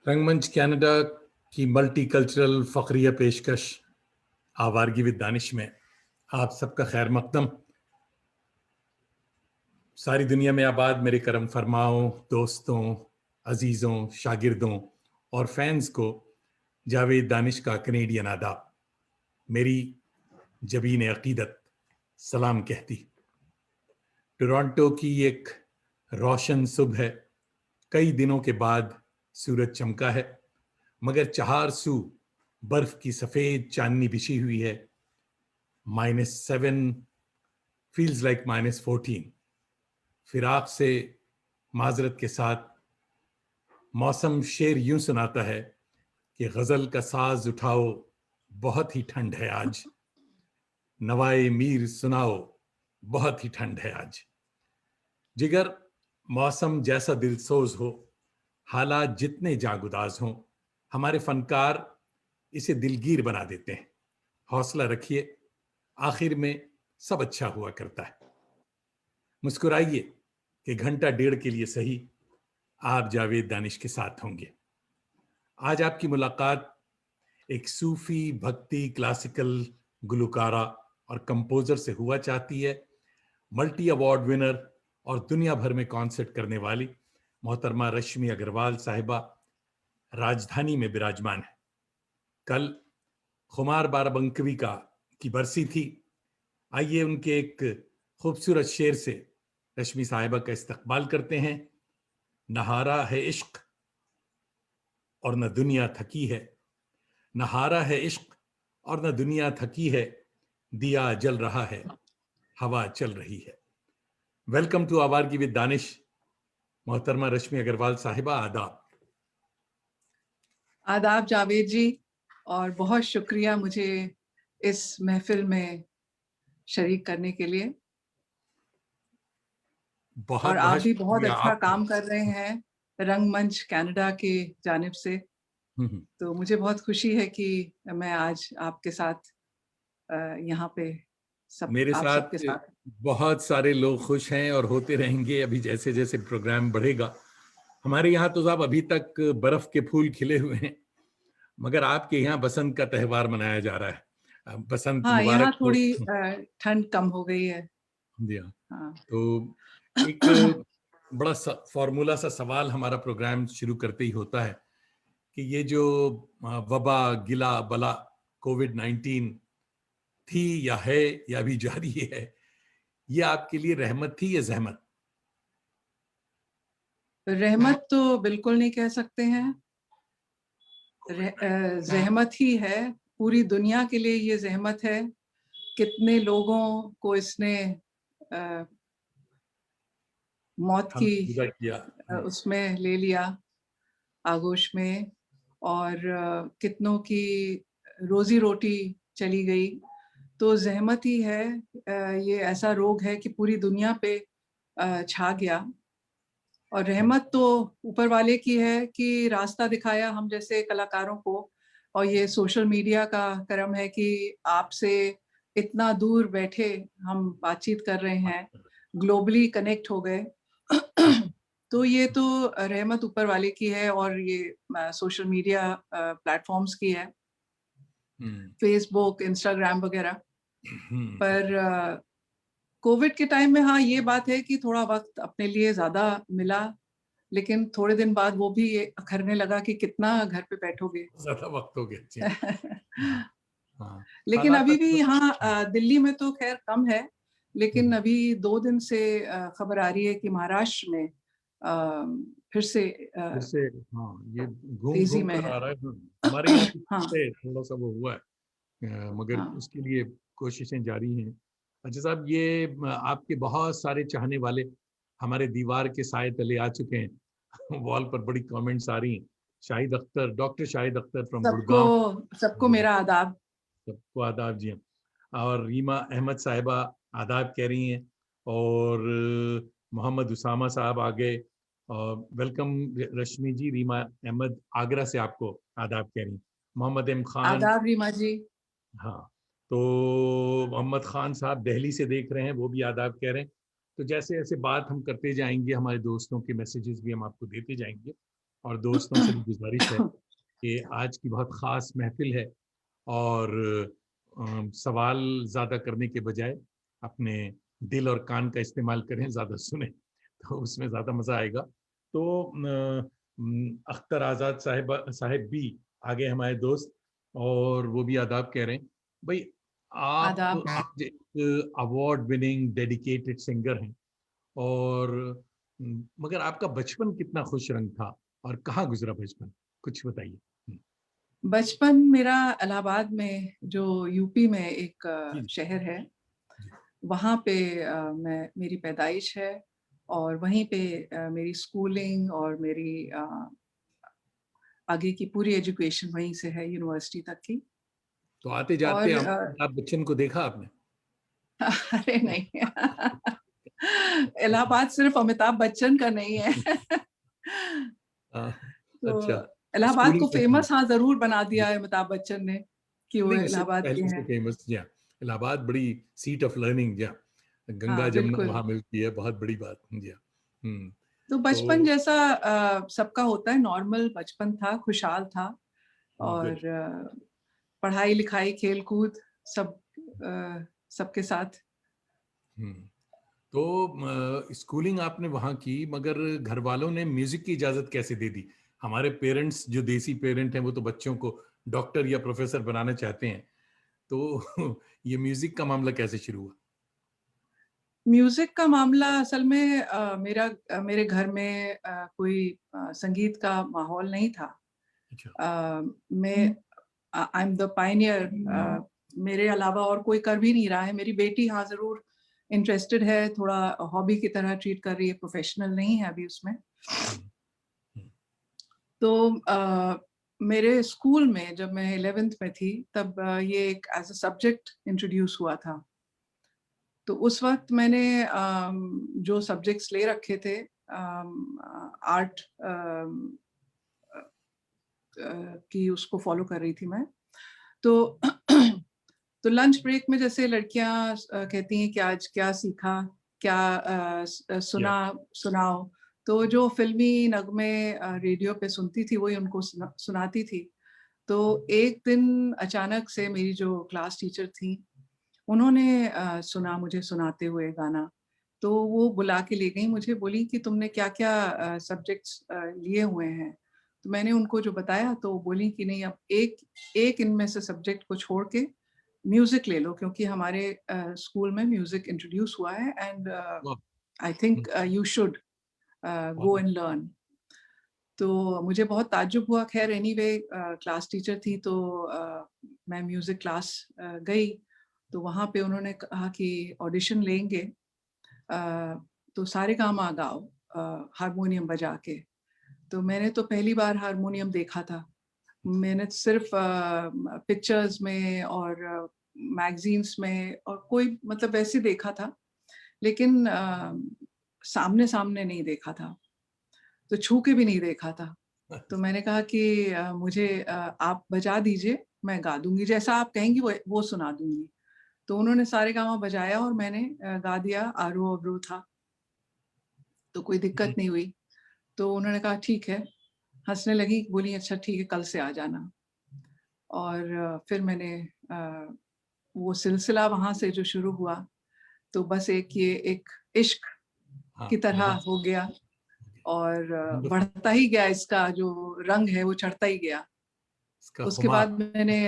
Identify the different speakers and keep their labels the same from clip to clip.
Speaker 1: रंगमंच कनाडा की multi cultural फ़ख्रिया पेशकश आवारगी विद दानिश में आप सबका खैर मकदम। सारी दुनिया में आबाद मेरे करम फरमाओं दोस्तों, अजीज़ों, शागिर्दों और फैंस को जावेद दानिश का कनेडियन आदाब। मेरी जबीन अकीदत सलाम कहती। टोरंटो की एक रोशन सुबह है, कई दिनों के बाद सूरज चमका है, मगर चार सू बर्फ की सफेद चांदनी बिछी हुई है। -7 फील्स लाइक -14। फिराक से माजरत के साथ मौसम शेर यूं सुनाता है कि गजल का साज उठाओ, बहुत ही ठंड है आज। नवाए मीर सुनाओ, बहुत ही ठंड है आज। जिगर मौसम जैसा दिलसोज हो, हालात जितने जागुदाज हों, हमारे फनकार इसे दिलगीर बना देते हैं। हौसला रखिए, आखिर में सब अच्छा हुआ करता है। मुस्कुराइए कि घंटा डेढ़ के लिए सही आप जावेद दानिश के साथ होंगे। आज आपकी मुलाकात एक सूफी भक्ति क्लासिकल गुलकारा और कंपोजर से हुआ चाहती है। मल्टी अवार्ड विनर और दुनिया भर में कॉन्सर्ट करने वाली मोहतरमा रश्मि अग्रवाल साहिबा राजधानी में विराजमान है। कल खुमार बाराबंकवी की बरसी थी। आइए उनके एक खूबसूरत शेर से रश्मि साहिबा का इस्तकबाल करते हैं। नहारा है इश्क और न दुनिया थकी है, नहारा है इश्क और न दुनिया थकी है, दिया जल रहा है, हवा चल रही है। वेलकम टू आवारगी विद दानिश, मोहतरमा रश्मि अग्रवाल साहिबा। आदाब।
Speaker 2: आदाब जावेद जी, और बहुत शुक्रिया मुझे इस महफिल में शरीक करने के लिए। और आप भी बहुत अच्छा काम कर रहे हैं रंगमंच कनाडा की जानिब से। तो मुझे बहुत खुशी है कि मैं आज आपके साथ यहाँ पे
Speaker 1: मेरे साथ बहुत सारे लोग खुश हैं और होते रहेंगे अभी जैसे जैसे प्रोग्राम बढ़ेगा। हमारे यहाँ तो साहब अभी तक बर्फ के फूल खिले हुए हैं, मगर आपके यहाँ बसंत का त्योहार मनाया जा रहा है। बसंत
Speaker 2: हाँ,
Speaker 1: मुबारक।
Speaker 2: यहाँ थोड़ी ठंड कम हो गई है।
Speaker 1: जी हाँ। तो एक बड़ा फॉर्मूला सा सवाल हमारा प्रोग्राम शुरू करते ही होता है कि ये जो वबा गिला बला कोविड-19 थी या है या अभी जारी है, ये आपके लिए रहमत थी या जहमत?
Speaker 2: रहमत तो बिल्कुल नहीं कह सकते हैं, जहमत ही है। पूरी दुनिया के लिए ये जहमत है। कितने लोगों को इसने मौत की उसमें ले लिया, आगोश में, और कितनों की रोजी रोटी चली गई। तो जहमत ही है। ये ऐसा रोग है कि पूरी दुनिया पे छा गया। और रहमत तो ऊपर वाले की है कि रास्ता दिखाया हम जैसे कलाकारों को। और ये सोशल मीडिया का करम है कि आपसे इतना दूर बैठे हम बातचीत कर रहे हैं, ग्लोबली कनेक्ट हो गए। तो ये तो रहमत ऊपर वाले की है, और ये सोशल मीडिया प्लेटफॉर्म्स की है, फेसबुक, इंस्टाग्राम वगैरह। पर कोविड के टाइम में हाँ, ये बात है कि थोड़ा वक्त अपने लिए ज्यादा मिला, लेकिन थोड़े दिन बाद वो भी अखरने लगा कि कितना घर पे बैठोगे,
Speaker 1: ज्यादा वक्त हो गया। हाँ।
Speaker 2: लेकिन अभी भी यहाँ दिल्ली में तो खैर कम है, लेकिन अभी 2 दिन से खबर आ रही है कि महाराष्ट्र में फिर से
Speaker 1: हाँ, ये
Speaker 2: तेजी
Speaker 1: घूम
Speaker 2: में
Speaker 1: कर
Speaker 2: है।
Speaker 1: आ रहा है। हमारे यहाँ
Speaker 2: हाँ,
Speaker 1: थोड़ा सा वो हुआ है, मगर उसके लिए कोशिशें जारी हैं। अच्छा साहब, ये आपके बहुत सारे चाहने वाले हमारे दीवार के साए तले आ चुके हैं। वॉल पर बड़ी कमेंट्स आ रही हैं। शाहिद अख्तर, डॉक्टर शाहिद अख्तर फ्रॉम गुड़गांव,
Speaker 2: सबको मेरा आदाब।
Speaker 1: सबको आदाब जी। और रीमा अहमद साहिबा आदाब कह रही हैं, और मोहम्मद उसामा साहब आ गए। और वेलकम रश्मि जी। रीमा अहमद आगरा से आपको आदाब कह रही हैं। मोहम्मद एम खान।
Speaker 2: आदाब रीमा जी।
Speaker 1: हाँ, तो मोहम्मद खान साहब दिल्ली से देख रहे हैं, वो भी आदाब कह रहे हैं। तो जैसे जैसे बात हम करते जाएंगे, हमारे दोस्तों के मैसेजेस भी हम आपको देते जाएंगे, और दोस्तों से भी गुजारिश है कि आज की बहुत ख़ास महफिल है, और सवाल ज़्यादा करने के बजाय अपने दिल और कान का इस्तेमाल करें, ज़्यादा सुने, तो उसमें ज़्यादा मज़ा आएगा। तो अख्तर आज़ाद साहिब भी आगे हमारे दोस्त, और वो भी आदाब कह रहे हैं। भाई, आप
Speaker 2: आदाब।
Speaker 1: आज एक अवार्ड विनिंग डेडिकेटेड सिंगर हैं, और मगर आपका बचपन कितना खुश रंग था, और कहाँ गुजरा बचपन, कुछ बताइए।
Speaker 2: बचपन मेरा इलाहाबाद में, जो यूपी में एक
Speaker 1: जी
Speaker 2: शहर है,
Speaker 1: जी।
Speaker 2: वहाँ पे मेरी पैदाइश है, और वहीं पे मेरी स्कूलिंग और मेरी आगे की पूरी एजुकेशन वहीं से है, यूनिवर्सिटी तक की।
Speaker 1: तो आते जाते
Speaker 2: और
Speaker 1: अमिताभ बच्चन को देखा आपने?
Speaker 2: अरे नहीं। इलाहाबाद सिर्फ अमिताभ बच्चन का नहीं है।
Speaker 1: हाँ,
Speaker 2: तो
Speaker 1: अच्छा।
Speaker 2: इलाहाबाद को
Speaker 1: स्कूलिंग कैसी हुई?
Speaker 2: फेमस हाँ ज़रूर बना
Speaker 1: जी।
Speaker 2: दिया है अमिताभ बच्चन ने, कि वो
Speaker 1: नहीं, उससे
Speaker 2: इलाहाबाद के
Speaker 1: पहले से
Speaker 2: हैं।
Speaker 1: फेमस, जी हाँ। इलाहाबाद बड़ी सीट ऑफ लर्निंग, जी हाँ। गंगा
Speaker 2: हाँ,
Speaker 1: जमुना
Speaker 2: बिल्कुल।
Speaker 1: वहाँ मिलती है, बहुत बड़ी बात, जी हाँ।
Speaker 2: तो बचपन
Speaker 1: तो
Speaker 2: जैसा सबका होता है, नॉर्मल बचपन था, खुशहाल था,
Speaker 1: गुड।
Speaker 2: और पढ़ाई-लिखाई, खेल-कूद सब सबके साथ।
Speaker 1: तो स्कूलिंग आपने वहाँ की, मगर घर वालों ने म्यूजिक की इजाजत कैसे दे दी? हमारे पेरेंट्स, जो देसी पेरेंट हैं, वो तो बच्चों को डॉक्टर या प्रोफेसर बनाना चाहते हैं। तो ये म्यूजिक का मामला कैसे शुरू हुआ?
Speaker 2: म्यूज़िक का मामला असल में मेरे घर में कोई संगीत का माहौल नहीं था।
Speaker 1: अच्छा।
Speaker 2: मैं आई एम द पायनियर, मेरे अलावा और कोई कर भी नहीं रहा है। मेरी बेटी हाँ ज़रूर इंटरेस्टेड है, थोड़ा हॉबी की तरह ट्रीट कर रही है, प्रोफेशनल नहीं है अभी उसमें।
Speaker 1: हम्म, हम्म,
Speaker 2: तो मेरे स्कूल में जब मैं 11th में थी, तब ये एक एज़ अ सब्जेक्ट इंट्रोड्यूस हुआ था। तो उस वक़्त मैंने जो सब्जेक्ट्स ले रखे थे, आर्ट की उसको फ़ॉलो कर रही थी मैं। तो तो लंच ब्रेक में जैसे लड़कियाँ कहती हैं कि आज क्या सीखा? क्या
Speaker 1: या
Speaker 2: सुनाओ। तो जो फ़िल्मी नगमे रेडियो पे सुनती थी, वही उनको सुनाती थी। तो एक दिन अचानक से मेरी जो क्लास टीचर थी, उन्होंने सुना मुझे सुनाते हुए गाना। तो वो बुला के ले गईं मुझे, बोली कि तुमने क्या-क्या सब्जेक्ट्स लिए हुए हैं? तो मैंने उनको जो बताया, तो वो बोली कि नहीं, अब एक एक इनमें से सब्जेक्ट को छोड़ के म्यूज़िक ले लो, क्योंकि हमारे स्कूल में म्यूज़िक इंट्रोड्यूस हुआ है, एंड
Speaker 1: वाह,
Speaker 2: I think you should go
Speaker 1: वाह,
Speaker 2: एंड लर्न। तो मुझे बहुत ताज्जुब हुआ। ख़ैर एनीवे क्लास टीचर थी, तो मैं म्यूज़िक क्लास गई, तो वहाँ पे उन्होंने कहा कि ऑडिशन लेंगे, अ, तो सारेगामा गाओ हारमोनियम बजा के। तो मैंने तो पहली बार हारमोनियम देखा था। मैंने सिर्फ़ पिक्चर्स में और मैगज़ीन्स में और कोई मतलब वैसे देखा था, लेकिन सामने-सामने नहीं देखा था, तो छू के भी नहीं देखा था। तो मैंने कहा कि मुझे आप बजा दीजिए, मैं गा दूँगी, जैसा आप कहेंगी वो सुना दूँगी। तो उन्होंने सारेगामा बजाया और मैंने गा दिया, आरो अवरो था, तो कोई दिक्कत नहीं हुई। तो उन्होंने कहा ठीक है, हँसने लगी, बोली अच्छा ठीक है, कल से आ जाना। और फिर मैंने अ, वो सिलसिला वहाँ से जो शुरू हुआ, तो बस एक इश्क
Speaker 1: हाँ,
Speaker 2: की तरह
Speaker 1: हाँ,
Speaker 2: हो गया, और
Speaker 1: वंडरफुल।
Speaker 2: बढ़ता ही गया, इसका जो रंग है वो चढ़ता ही गया।
Speaker 1: इसका
Speaker 2: उसके
Speaker 1: खुमार।
Speaker 2: बाद मैंने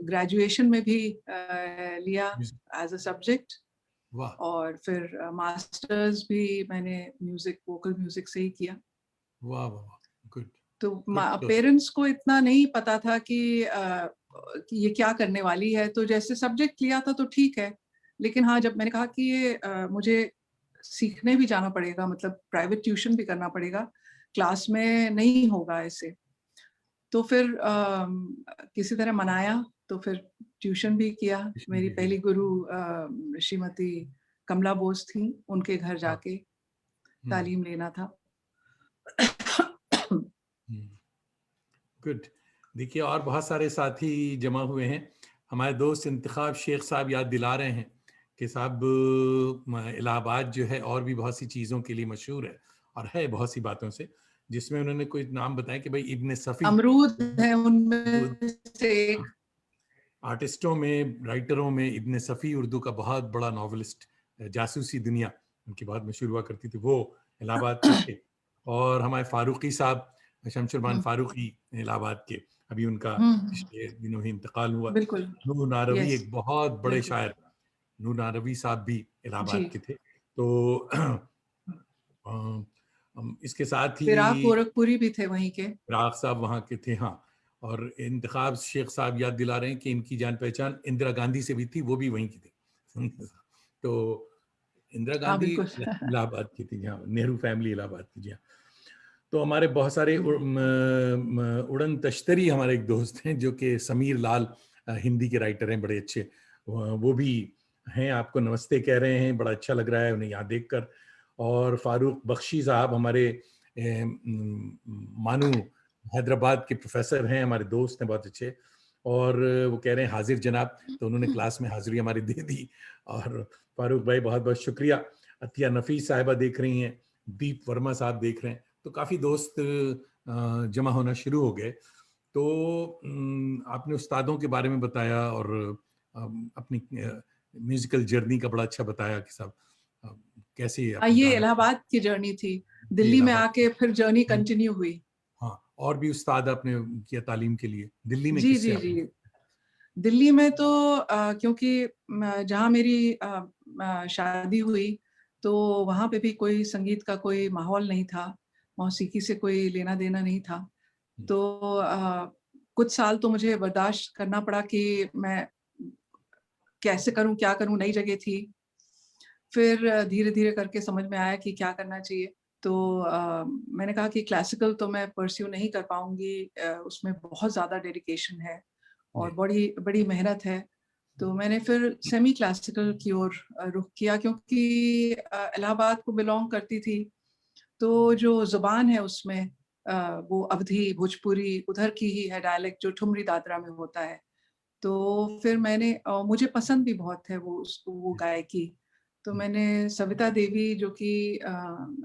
Speaker 2: ग्रेजुएशन में भी लिया
Speaker 1: म्यूजिक।
Speaker 2: एज़ अ सब्जेक्ट,
Speaker 1: वाह,
Speaker 2: और फिर मास्टर्स भी मैंने वोकल म्यूज़िक से ही किया।
Speaker 1: वाह, वाह, वाह, गुड,
Speaker 2: तो
Speaker 1: गुड। तो
Speaker 2: पेरेंट्स को इतना नहीं पता था कि ये क्या करने वाली है, तो जैसे सब्जेक्ट लिया था तो ठीक है। लेकिन हाँ, जब मैंने कहा कि ये मुझे सीखने भी जाना पड़ेगा, मतलब प्राइवेट ट्यूशन भी करना पड़ेगा, क्लास में नहीं होगा ऐसे। तो फिर किसी तरह मनाया, तो फिर ट्यूशन भी किया।
Speaker 1: ट्यूशन
Speaker 2: मेरी
Speaker 1: भी हुई।
Speaker 2: पहली गुरु श्रीमती कमला बोस थीं, उनके घर
Speaker 1: हाँ।
Speaker 2: जाके
Speaker 1: हम्म,
Speaker 2: तालीम लेना था।
Speaker 1: हम्म, गुड। देखिए और बहुत सारे साथी जमा हुए हैं। हमारे दोस्त इंतखाब शेख साहब याद दिला रहे हैं कि साहब इलाहाबाद जो है और भी बहुत सी चीज़ों के लिए मशहूर है और है बहुत सी बातों से, जिसमें उन्होंने कोई नाम बताया कि भाई इब्न सफ़ी
Speaker 2: अमरूद है उनमें से एक।
Speaker 1: आर्टिस्टों में, राइटरों में इब्न सफ़ी उर्दू का बहुत बड़ा नॉवेलिस्ट, जासूसी दुनिया उनकी बहुत मशहूर हुआ करती थी, वो इलाहाबाद के थे। और हमारे फारूकी साहब, शमशुरमान फारूकी इलाहाबाद के, अभी उनका पिछले दिनों ही इंतकाल हुआ।
Speaker 2: बिल्कुल।
Speaker 1: नूर नारवी
Speaker 2: यस,
Speaker 1: एक बहुत बड़े
Speaker 2: बिल्कुल।
Speaker 1: शायर, नूर नारवी साहब भी
Speaker 2: जी।
Speaker 1: इलाहाबाद के थे। तो इसके साथ ही
Speaker 2: फिराक गोरखपुरी भी थे वहीं के।
Speaker 1: फिराक साहब वहाँ के थे, हाँ। और इंतखाब शेख साहब याद दिला रहे हैं कि इनकी जान पहचान इंदिरा गांधी से भी थी, वो भी वहीं की थी। तो इंदिरा
Speaker 2: हाँ,
Speaker 1: गांधी
Speaker 2: बिल्कुल।
Speaker 1: इलाहाबाद की थी, हाँ, नेहरू फैमिली इलाहाबाद की, जी हाँ। तो हमारे बहुत सारे उड़न तश्तरी हमारे एक दोस्त हैं जो कि समीर लाल, हिंदी के राइटर हैं बड़े अच्छे, वो भी हैं, आपको नमस्ते कह रहे हैं, बड़ा अच्छा लग रहा है उन्हें यहाँ देखकर। और फारूक बख्शी साहब हमारे मानू हैदराबाद के प्रोफेसर हैं, हमारे दोस्त हैं बहुत अच्छे, और वो कह रहे हैं हाजिर जनाब, तो उन्होंने क्लास में हाजिरी हमारी दे दी। और फारूक भाई बहुत बहुत शुक्रिया। अतिया नफीस साहिबा देख रही हैं, दीप वर्मा साहब देख रहे हैं, तो काफ़ी दोस्त जमा होना शुरू हो गए। तो आपने उस्तादों के बारे में बताया और अपनी म्यूजिकल जर्नी का बड़ा अच्छा बताया कि साहब अ, कैसे आपने
Speaker 2: ये
Speaker 1: गाना,
Speaker 2: इलाहाबाद की जर्नी थी।
Speaker 1: ये
Speaker 2: दिल्ली में
Speaker 1: इलाहाबाद,
Speaker 2: आके फिर जर्नी कंटिन्यू हुई।
Speaker 1: हाँ, और भी उस्ताद आपने किया तालीम के लिए, दिल्ली में
Speaker 2: जी,
Speaker 1: किससे
Speaker 2: जी,
Speaker 1: आपने?
Speaker 2: जी। दिल्ली में तो क्योंकि जहाँ मेरी शादी हुई, तो वहाँ पे भी कोई संगीत का कोई माहौल नहीं था, मौसीकी से कोई लेना-देना नहीं था। तो कुछ साल तो मुझे बर्दाश्त करना पड़ा कि मैं कैसे करूँ, क्या करूँ, नई जगह थी। फिर धीरे-धीरे करके समझ में आया कि क्या करना चाहिए। तो मैंने कहा कि क्लासिकल तो मैं परस्यू नहीं कर पाऊँगी, उसमें बहुत ज़्यादा डेडिकेशन है और
Speaker 1: जी,
Speaker 2: बड़ी बड़ी मेहनत है। तो मैंने फिर सेमी क्लासिकल की ओर रुख किया, क्योंकि इलाहाबाद को बिलॉन्ग करती थी, तो जो ज़ुबान है उसमें वो अवधी, भोजपुरी उधर की ही है डायलेक्ट, जो ठुमरी दादरा में होता है। तो फिर मैंने मुझे पसंद भी बहुत है वो गायकी। तो मैंने सविता देवी, जो कि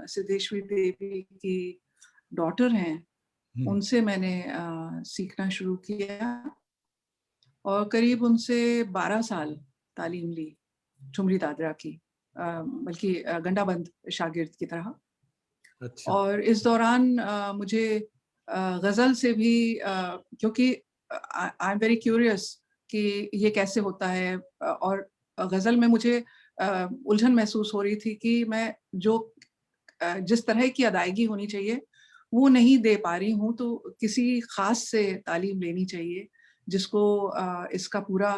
Speaker 2: सिद्धेश्वरी देवी की डॉटर हैं,
Speaker 1: हम्म,
Speaker 2: उनसे मैंने सीखना शुरू किया और करीब उनसे 12 साल तालीम ली, ठुमरी दादरा की, बल्कि गंडाबंद शागिर्द की तरह।
Speaker 1: अच्छा,
Speaker 2: और इस दौरान मुझे गज़ल से भी, क्योंकि आई एम वेरी क्यूरियस कि ये कैसे होता है, और गज़ल में मुझे उलझन महसूस हो रही थी कि मैं जो जिस तरह की अदायगी होनी चाहिए, वो नहीं दे पा रही हूँ, तो किसी ख़ास से तालीम लेनी चाहिए, जिसको इसका पूरा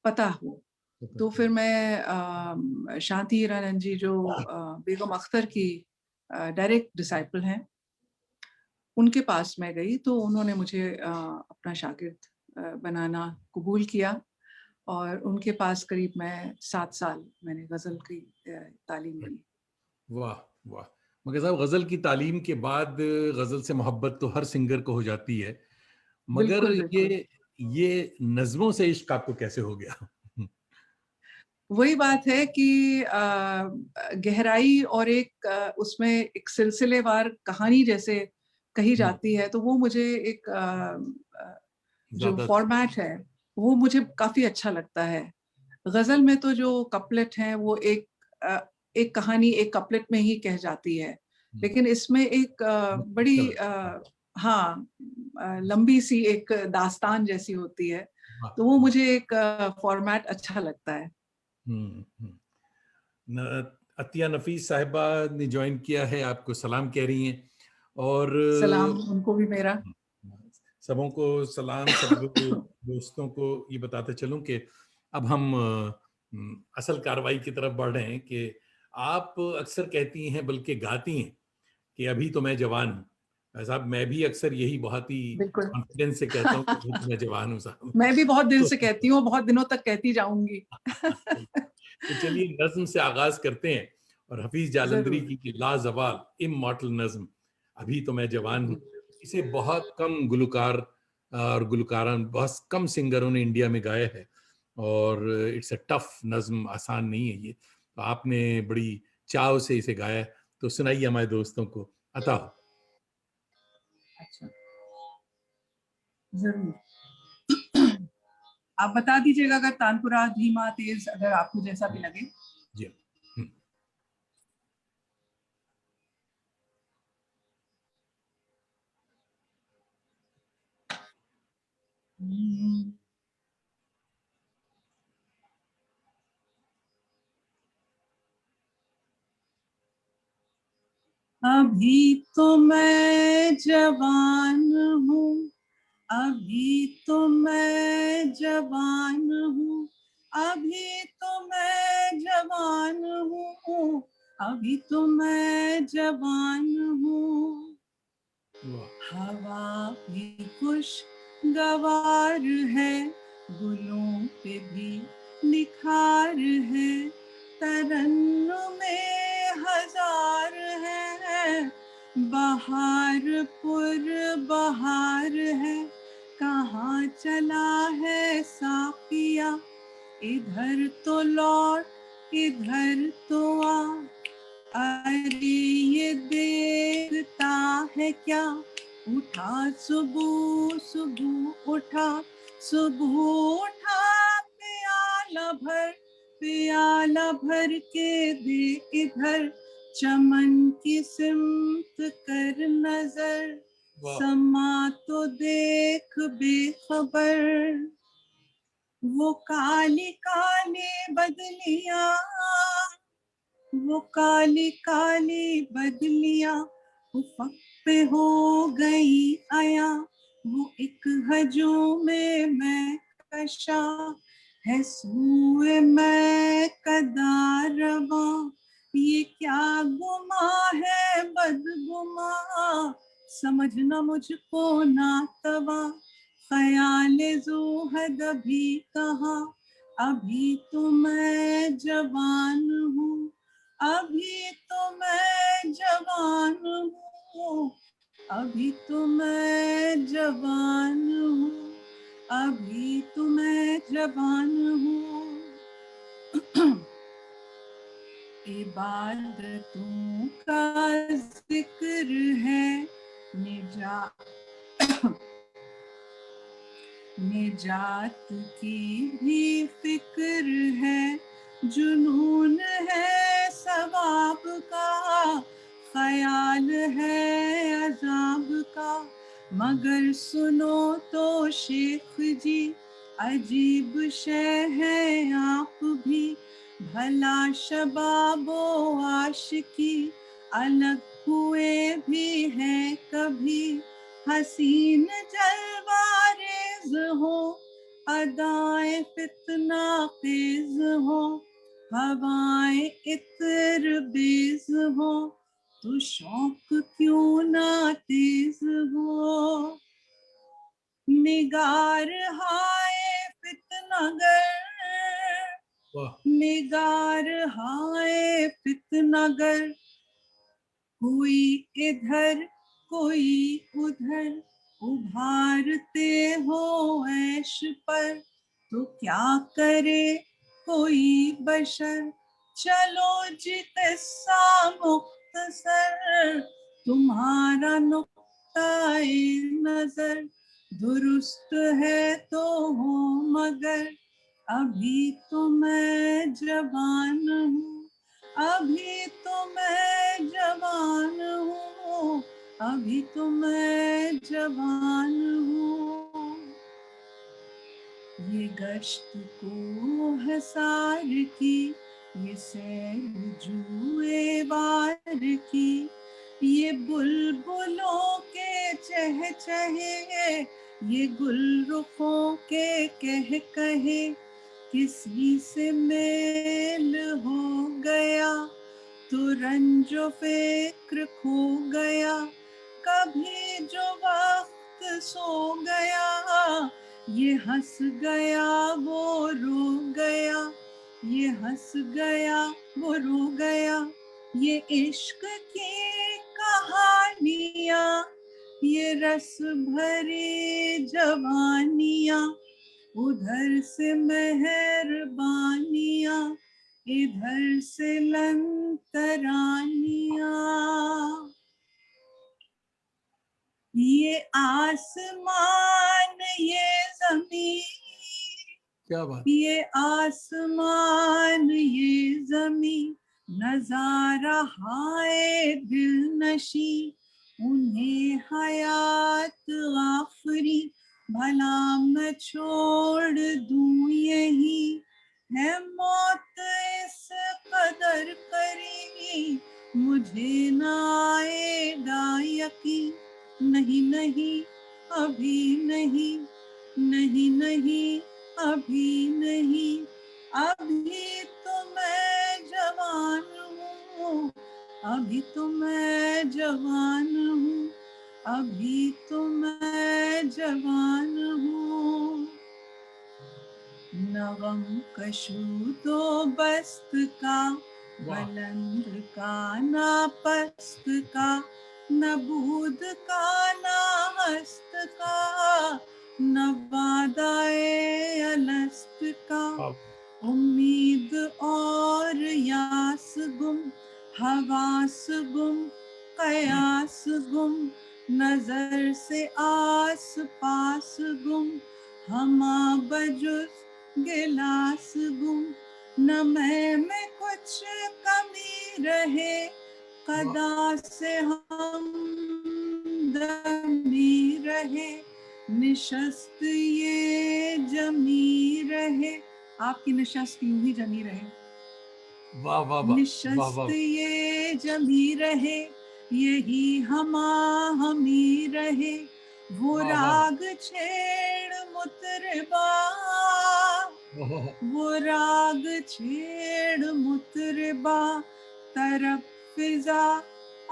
Speaker 2: पता हो। तो फिर मैं शांति हीरानंद जी, जो बेगम अख्तर की डायरेक्ट डिसाइपल हैं, उनके पास मैं गई, तो उन्होंने मुझे अपना शागिर्द बनाना कबूल किया और उनके पास करीब मैं 7 साल मैंने गज़ल की तालीम ली।
Speaker 1: वाह वाह। मगर साहब गजल की तालीम के बाद गजल से मोहब्बत तो हर सिंगर को हो जाती है, मगर
Speaker 2: बिल्कुल, बिल्कुल।
Speaker 1: ये नज्मों से इश्क आपको कैसे हो गया?
Speaker 2: वही बात है कि गहराई और एक उसमें एक सिलसिलेवार कहानी जैसे कही
Speaker 1: हम्म,
Speaker 2: जाती है, तो वो मुझे एक जो
Speaker 1: ज्यादा
Speaker 2: फ़ॉर्मेट है, वो मुझे काफ़ी अच्छा लगता है। गज़ल में तो जो कपलेट हैं, वो एक कहानी एक कपलेट में ही कह जाती है। लेकिन इसमें एक बड़ी
Speaker 1: मुख्तसर,
Speaker 2: हाँ, लंबी-सी एक दास्तान जैसी होती है,
Speaker 1: वाह
Speaker 2: तो वो
Speaker 1: वाह।
Speaker 2: मुझे एक फ़ॉर्मेट अच्छा लगता है।
Speaker 1: हम्म, अतिया नफीस साहिबा ने ज्वाइन किया है, आपको सलाम कह रही हैं। और
Speaker 2: सलाम उनको भी मेरा।
Speaker 1: सबों को सलाम, सब दोस्तों को ये बताते चलूं कि अब हम असल कार्रवाई की तरफ बढ़ रहे हैं कि आप अक्सर कहती हैं, बल्कि गाती हैं कि अभी तो मैं जवान हूँ। भाई साहब, मैं भी अक्सर यही बहुत ही
Speaker 2: बिल्कुल।
Speaker 1: कॉन्फिडेंस से कहता हूँ कि अभी तो मैं जवान हूँ साहब।
Speaker 2: मैं भी बहुत दिल
Speaker 1: तो
Speaker 2: से कहती हूँ, बहुत दिनों तक कहती जाऊँगी।
Speaker 1: तो चलिए नज्म से आगाज करते हैं, और हफीज जालंधरी
Speaker 2: ज़रूर।
Speaker 1: की लाजवाल इमॉर्टल नज्म अभी तो मैं जवान हूँ,
Speaker 2: बिल्कुल।
Speaker 1: इसे बहुत कम गुलकार और गुलकारान बहुत कम सिंगरों ने इंडिया में गाया है, और इट्स अ टफ नज्म, आसान नहीं है ये। तो आपने बड़ी चाव से इसे गाया है, तो सुनाइए हमारे दोस्तों को। अता।
Speaker 2: अच्छा, जरूर। आप बता दीजिएगा अगर तानपुरा धीमा तेज अगर आपको जैसा भी लगे।
Speaker 1: जी।
Speaker 2: अभी तो मैं जवान हूँ, अभी तो मैं जवान हूँ, अभी तो मैं जवान हूँ, अभी तो मैं जवान हूँ। हवा भी खुशगवार है, गुलों पे भी निखार है, तरन्नुमें हजार है, बहार पुर बहार है, कहाँ चला है साफिया, इधर तो लौट इधर तो आ, अरे ये देखता है क्या, उठा सुबह सुबह उठा, सुबह उठा, प्याला भर के दे इधर, चमन की सिमत कर नजर, समा तो देख बेखबर, वो काली काली बदलियां, वो काली काली बदलियां उफक पे हो गई आया, वो एक हजूम में कशा है, सूए मैं कदारवा, ये क्या गुमा है बदगुमा, समझना मुझको ना तवा, ख्याले ज़ुहद भी कहाँ, अभी तो मैं जवान हूँ, अभी तो मैं जवान हूँ, अभी तो मैं जवान हूँ, अभी तो मैं जवान हूँ। इबादतों का जिक्र है, निजात की भी फिक्र है, जुनून है सवाब का, ख्याल है अजाब का, मगर सुनो तो शेख जी, अजीब शय है आप भी, भला शबाबो आशिकी अलग हुए भी हैं कभी, हसीन जलवारेज हो, अदाए फितना खेज हो, हवाएं इत्र बेज हो, तो शौक क्यों ना तेज हो, निगार हाय फितनागर, निगार हाय फितनागर, कोई इधर कोई उधर, उभारते हो ऐश पर, तो क्या करे कोई बशर, चलो जी किस्सा मुख्तसर, तुम्हारा नुक्ताए नजर दुरुस्त है तो हो, मगर अभी तो मैं जवान हूँ, अभी तो मैं जवान हूँ, अभी तो मैं जवान हूँ। ये गश्त को हसार की, ये सैर जुए वार की, ये बुलबुलों के चहचहे, ये गुलरुखों के कह कहे, किसी से मेल हो गया तो रंजो फिक्र खो गया, कभी जो वक्त सो गया, ये हंस गया वो रो गया, ये हंस गया वो रो गया, ये इश्क की कहानियाँ ये रस भरी जवानियाँ, उधर से मेहरबानियाँ, इधर से लंतरानियाँ। ये आसमान ये ज़मीन,
Speaker 1: क्या बात।
Speaker 2: ये आसमान ये ज़मीन, नज़ारा हाय दिल नशी, उन्हें हयात आखरी, भला मैं छोड़ दूं यही, है मौत इस कदर करीब, मुझे ना आएगा यकीन, नहीं नहीं अभी नहीं, नहीं नहीं अभी नहीं, अभी तो मैं जवान हूँ, अभी तो मैं जवान हूँ, अभी तो मैं जवान हूँ। न गम कशू तो बस्त का, बुलंद का ना पस्त का, न बूद का ना हस्त का, न वादाए अलस्त का, उम्मीद और यास गुम, हवास गुम, कयास गुम, नजर से आस पास गुम, हमा बजुस गिलास गुम, न में कुछ कमी रहे, कदा से हम दमी रहे, निशस्त ये जमी रहे, आपकी निशस्त यूं ही जमी रहे,
Speaker 1: वाह वाह वाह,
Speaker 2: निशस्त ये जमी रहे, यही हमी रहे, वो राग छेड़ मुतरबा, वो राग छेड़ मुतरबा, तरफ फिजा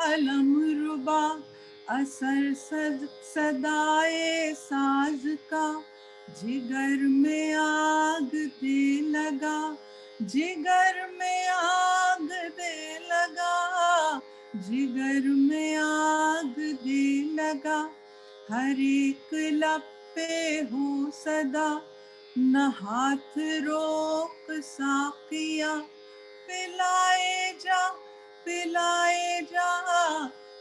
Speaker 2: अलम रुबा, असर सदाए साज का, जिगर में आग दे लगा, जिगर में आग दे लगा, जिगर में आग दे लगा, हर एक लब पे हो सदा, न हाथ रोक साकिया, पिलाए जा पिलाए जा,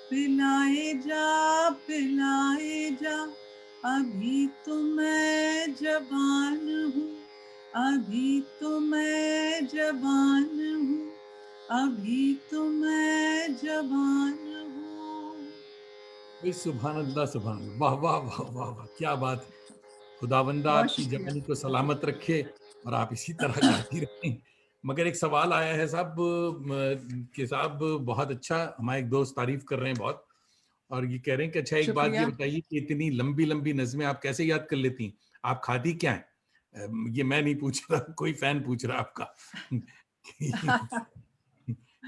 Speaker 2: पिलाए जा पिलाए जा, अभी तो मैं जवान हूँ, अभी तो मैं जवान हूँ, अभी तो मैं जवान हूँ।
Speaker 1: सुभान अल्लाह, सुभान अल्लाह, वाह वाह वाह वाह वाह, क्या बात है। खुदावंदा
Speaker 2: बहुत
Speaker 1: आपकी
Speaker 2: शुक्रिया।
Speaker 1: जवानी को सलामत रखे और आप इसी तरह गाती रहें। मगर एक सवाल आया है साहब कि साहब बहुत अच्छा, हमारे एक दोस्त तारीफ कर रहे हैं बहुत, और ये कह रहे हैं कि अच्छा एक बात ये
Speaker 2: शुक्रिया।
Speaker 1: बताइए कि इतनी लंबी लंबी नज़में आप कैसे याद कर लेती हैं? आप खाती क्या हैं? ये मैं नहीं पूछ रहा, कोई फैन पूछ रहा है आपका।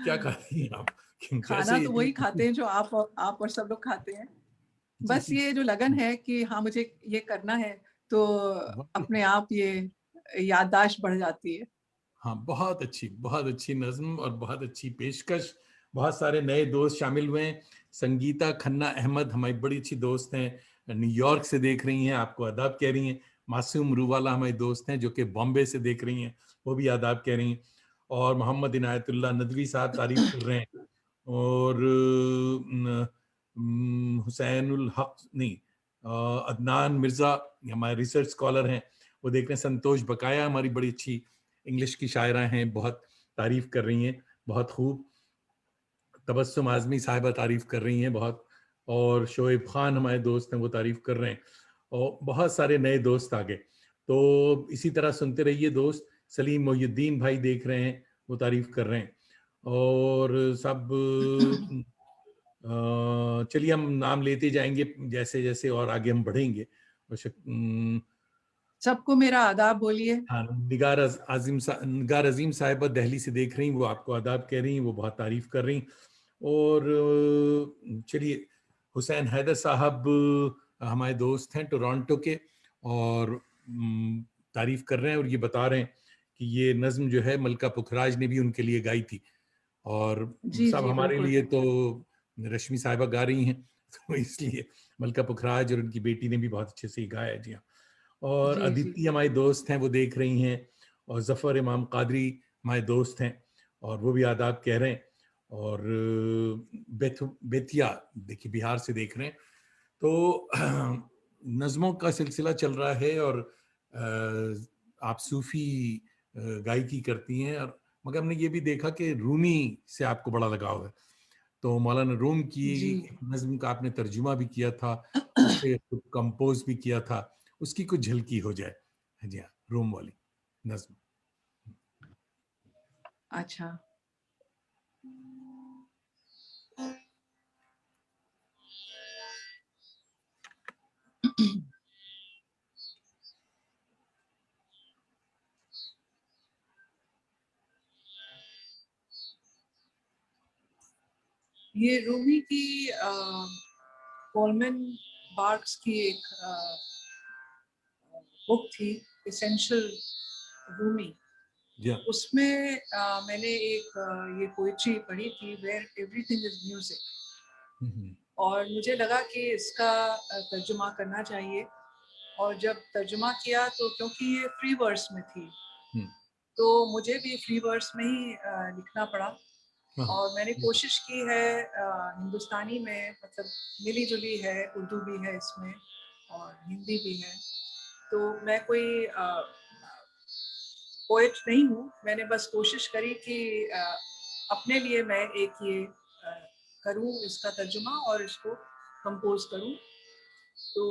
Speaker 1: क्या खाती हैं आप?
Speaker 2: खाना
Speaker 1: कैसे
Speaker 2: तो वही
Speaker 1: इतनी।
Speaker 2: खाते हैं जो आप और सब लोग खाते हैं।
Speaker 1: जी
Speaker 2: बस
Speaker 1: जी।
Speaker 2: ये जो लगन है कि हाँ, मुझे ये करना है, तो
Speaker 1: वाकई।
Speaker 2: अपने आप ये याददाश्त बढ़ जाती है।
Speaker 1: हाँ, बहुत अच्छी नज़्म और बहुत अच्छी पेशकश। बहुत सारे नए दोस्त शामिल हुए हैं। संगीता खन्ना अहमद हमारी बड़ी अच्छी दोस्त हैं, न्यूयॉर्क से देख रही हैं, आपको आदाब कह रही हैं। मासूम रूवाला हमारी दोस्त हैं जो कि बॉम्बे से देख रही हैं, वो भी आदाब कह रही हैं। और मोहम्मद इनायतुल्लाह नदवी साहब तारीफ कर रहे हैं। और हुसैनुल हक नहीं, अदनान मिर्ज़ा हमारे रिसर्च स्कॉलर हैं, वो देख रहे हैं। संतोष बकाया हमारी बड़ी अच्छी इंग्लिश की शायरा हैं, बहुत तारीफ कर रही हैं, बहुत खूब। तबस्सुम आज़मी साहिबा तारीफ कर रही हैं बहुत, और शोएब खान हमारे दोस्त हैं, वो तारीफ कर रहे हैं, और बहुत सारे नए दोस्त आ गए। तो इसी तरह सुनते रहिए दोस्त। सलीम मोहिउद्दीन भाई देख रहे हैं, वो तारीफ कर रहे हैं। और सब चलिए हम नाम लेते जाएंगे जैसे जैसे और आगे हम बढ़ेंगे। और
Speaker 2: सबको मेरा आदाब बोलिए।
Speaker 1: हाँ, निगार अजीम साहिबा दिल्ली से देख रही, वो आपको आदाब कह रही, वो बहुत तारीफ कर रही। और चलिए, हुसैन हैदर साहब हमारे दोस्त हैं टोरंटो के, और तारीफ कर रहे हैं और ये बता रहे हैं कि ये नज्म जो है मलका पुखराज ने भी उनके लिए गाई थी, और
Speaker 2: जी,
Speaker 1: सब
Speaker 2: जी,
Speaker 1: हमारे
Speaker 2: बिल्कुल।
Speaker 1: लिए तो रश्मि साहिबा गा रही हैं। तो इसलिए मलका पुखराज और उनकी बेटी ने भी बहुत अच्छे से गाया जी हाँ। और
Speaker 2: जी, जी।
Speaker 1: अदिति हमारी दोस्त हैं, वो देख रही हैं, और जफर इमाम कादरी हमारे दोस्त हैं और वो भी आदाब कह रहे हैं, और बेतिया देखिए बिहार से देख रहे हैं। तो नज़मों का सिलसिला चल रहा है, और आप सूफी गायकी करती हैं, और मगर हमने ये भी देखा कि रूमी से आपको बड़ा लगाव है, तो मौलाना रूम की
Speaker 2: जी।
Speaker 1: एक नज़्म का आपने तर्जुमा भी किया था, उसे कंपोज भी किया था, उसकी कुछ झलकी हो जाए। हाँ जी हाँ, रूम वाली नज़्म।
Speaker 2: अच्छा। ये रूमी की कोलमन बार्क्स की एक बुक थी, एसेंशियल रूमी।
Speaker 1: जी हाँ।
Speaker 2: उसमें मैंने एक ये पोएट्री पढ़ी थी, वेयर एवरीथिंग इज म्यूजिक,
Speaker 1: हम्म,
Speaker 2: और मुझे लगा कि इसका तर्जुमा करना चाहिए। और जब तर्जुमा किया तो क्योंकि ये फ्री वर्स में थी,
Speaker 1: हम्म,
Speaker 2: तो मुझे भी फ्री वर्स में ही लिखना पड़ा।
Speaker 1: हाँ,
Speaker 2: और मैंने कोशिश की है हिंदुस्तानी में, मतलब मिली जुली है, उर्दू भी है इसमें और हिंदी भी है। तो मैं कोई पोएट नहीं हूँ, मैंने बस कोशिश करी कि अपने लिए मैं एक ये करूँ इसका तर्जुमा और इसको कंपोज करूँ। तो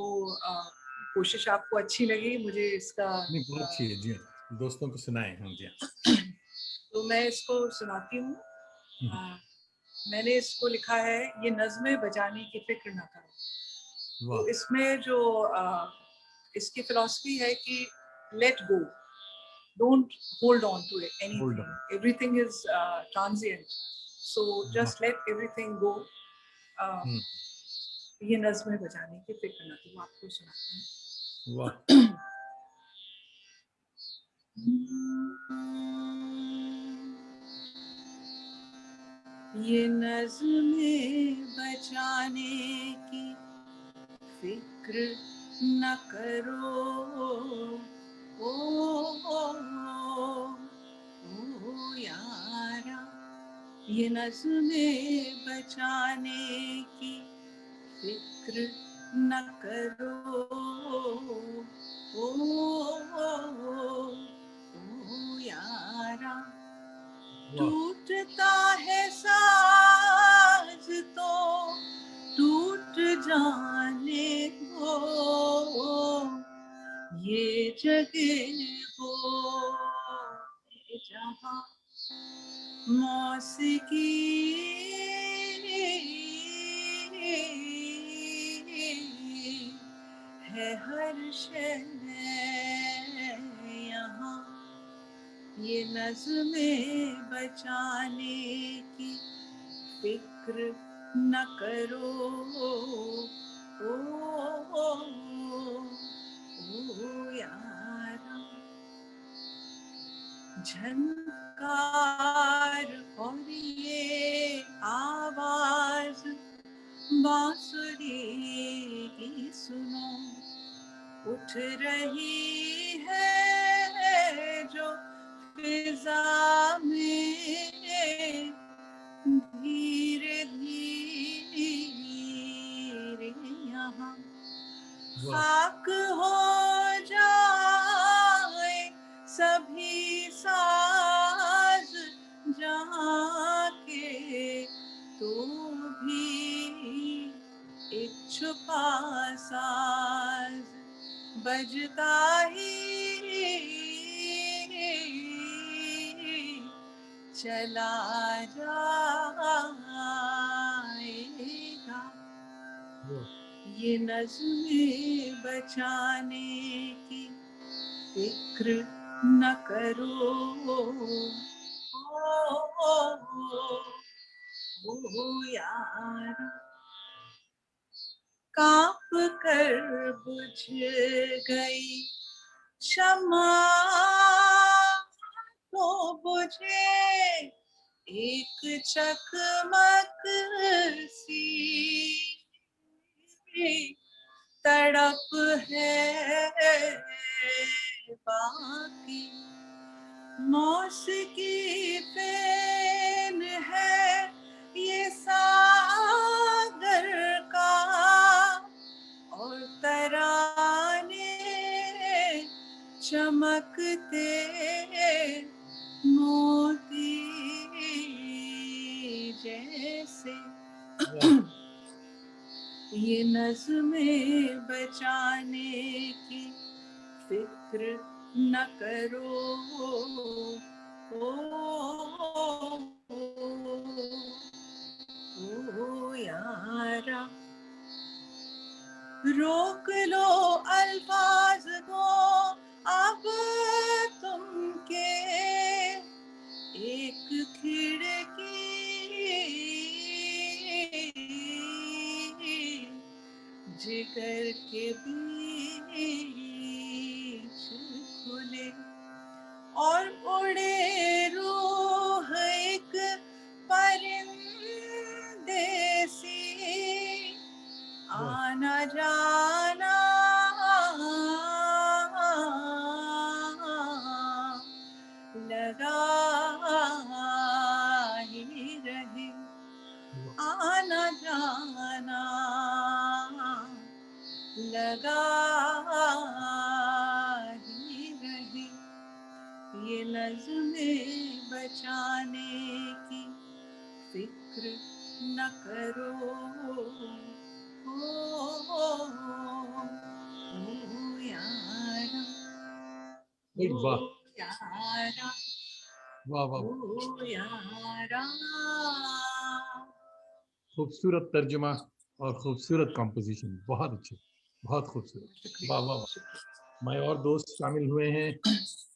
Speaker 2: कोशिश आपको अच्छी लगी मुझे इसका
Speaker 1: नहीं बहुत अच्छी है जी हाँ, दोस्तों को सुनाए हम जी हाँ।
Speaker 2: तो मैं इसको सुनाती हूँ।
Speaker 1: हम्म,
Speaker 2: मैंने इसको लिखा है, ये नज़्में बजाने की फिक्र ना करो।
Speaker 1: वाह।
Speaker 2: तो इसमें जो इसकी फिलॉसफी है कि let go, don't hold on to it,
Speaker 1: hold
Speaker 2: anything,
Speaker 1: on.
Speaker 2: everything is transient, so
Speaker 1: वाह।
Speaker 2: just let everything go. uh,
Speaker 1: हम्म,
Speaker 2: ये नज़्में बजाने की फिक्र ना करो, आपको सुनाती
Speaker 1: वाह।
Speaker 2: हूँ। ये नज़्में बजाने की फिक्र न करो, ओ, ओ, ओ यारा, ये नज़्में बचाने की फिक्र न करो, ओ, ओ, ओ यारा।
Speaker 1: वाह।
Speaker 2: टूटता है साज तो टूट जाने दो, ये जगह हो जहाँ मौसीकी है हर शय यहाँ। ये नज़्में बचाने की फिक्र न करो, ओ, ओ, ओ यारा। झनकार और ये आवाज बांसुरी की सुनो, उठ रही है जो फिजा में, धीरे धीरे यहाँ खाक हो जाए सभी साज जहाँ के, तो भी एक छुपा साज बजता ही चला जाएगा। ये नज़्में बचाने की फिक्र न करो, ओ यार। कांप कर बुझ गई शम्मा तो बुझे एक चकमक सी, तड़प है बाकी, मौसिकी फेन है ये सागर का, और तराने चमकते मोती जैसे। ये नज़्में बचाने की फिक्र न करो, ओ यारा, रोक लो अल्फाज को अब तुम के, एक खिड़की जिगर के बीच खुले, और उड़े रूह एक परिंदे सी, आना जाना लगा ही रहे, आना जाना लगा ही रहे, ये नज़्में बचाने की फिक्र न करो, ओ यारा,
Speaker 1: वाह
Speaker 2: यारा,
Speaker 1: वाह वाह,
Speaker 2: ओ यारा।
Speaker 1: खूबसूरत तर्जुमा और खूबसूरत कंपोजिशन, बहुत अच्छे, बहुत खूबसूरत, वाह वाह वाह। हमारे और दोस्त शामिल हुए हैं,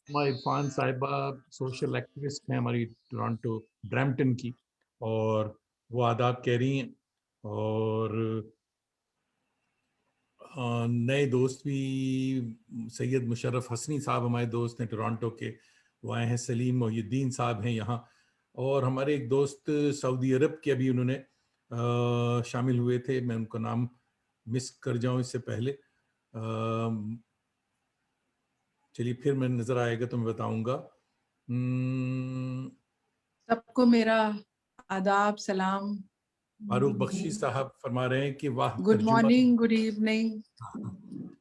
Speaker 1: हमारे इरफान साहिबा सोशल एक्टिविस्ट हैं हमारी टोरंटो ब्रैम्पटन की, और वो आदाब कह रही हैं। और नए दोस्त भी सैयद मुशर्रफ हसनी साहब हमारे दोस्त हैं टोरंटो के, वो आए हैं। सलीम मोहिउद्दीन साहब हैं यहाँ, और हमारे एक दोस्त सऊदी अरब के अभी उन्होंने शामिल हुए थे, मैं उनका नाम मिस कर जाऊं इससे पहले। चलिए फिर मैं नजर आएगा तो मैं बताऊंगा।
Speaker 2: सबको मेरा आदाब, सलाम,
Speaker 1: फारूक बख्शी साहब फरमा रहे हैं कि वाह
Speaker 2: गुड
Speaker 1: तर्जुमा
Speaker 2: मॉर्निंग, गुड इवनिंग।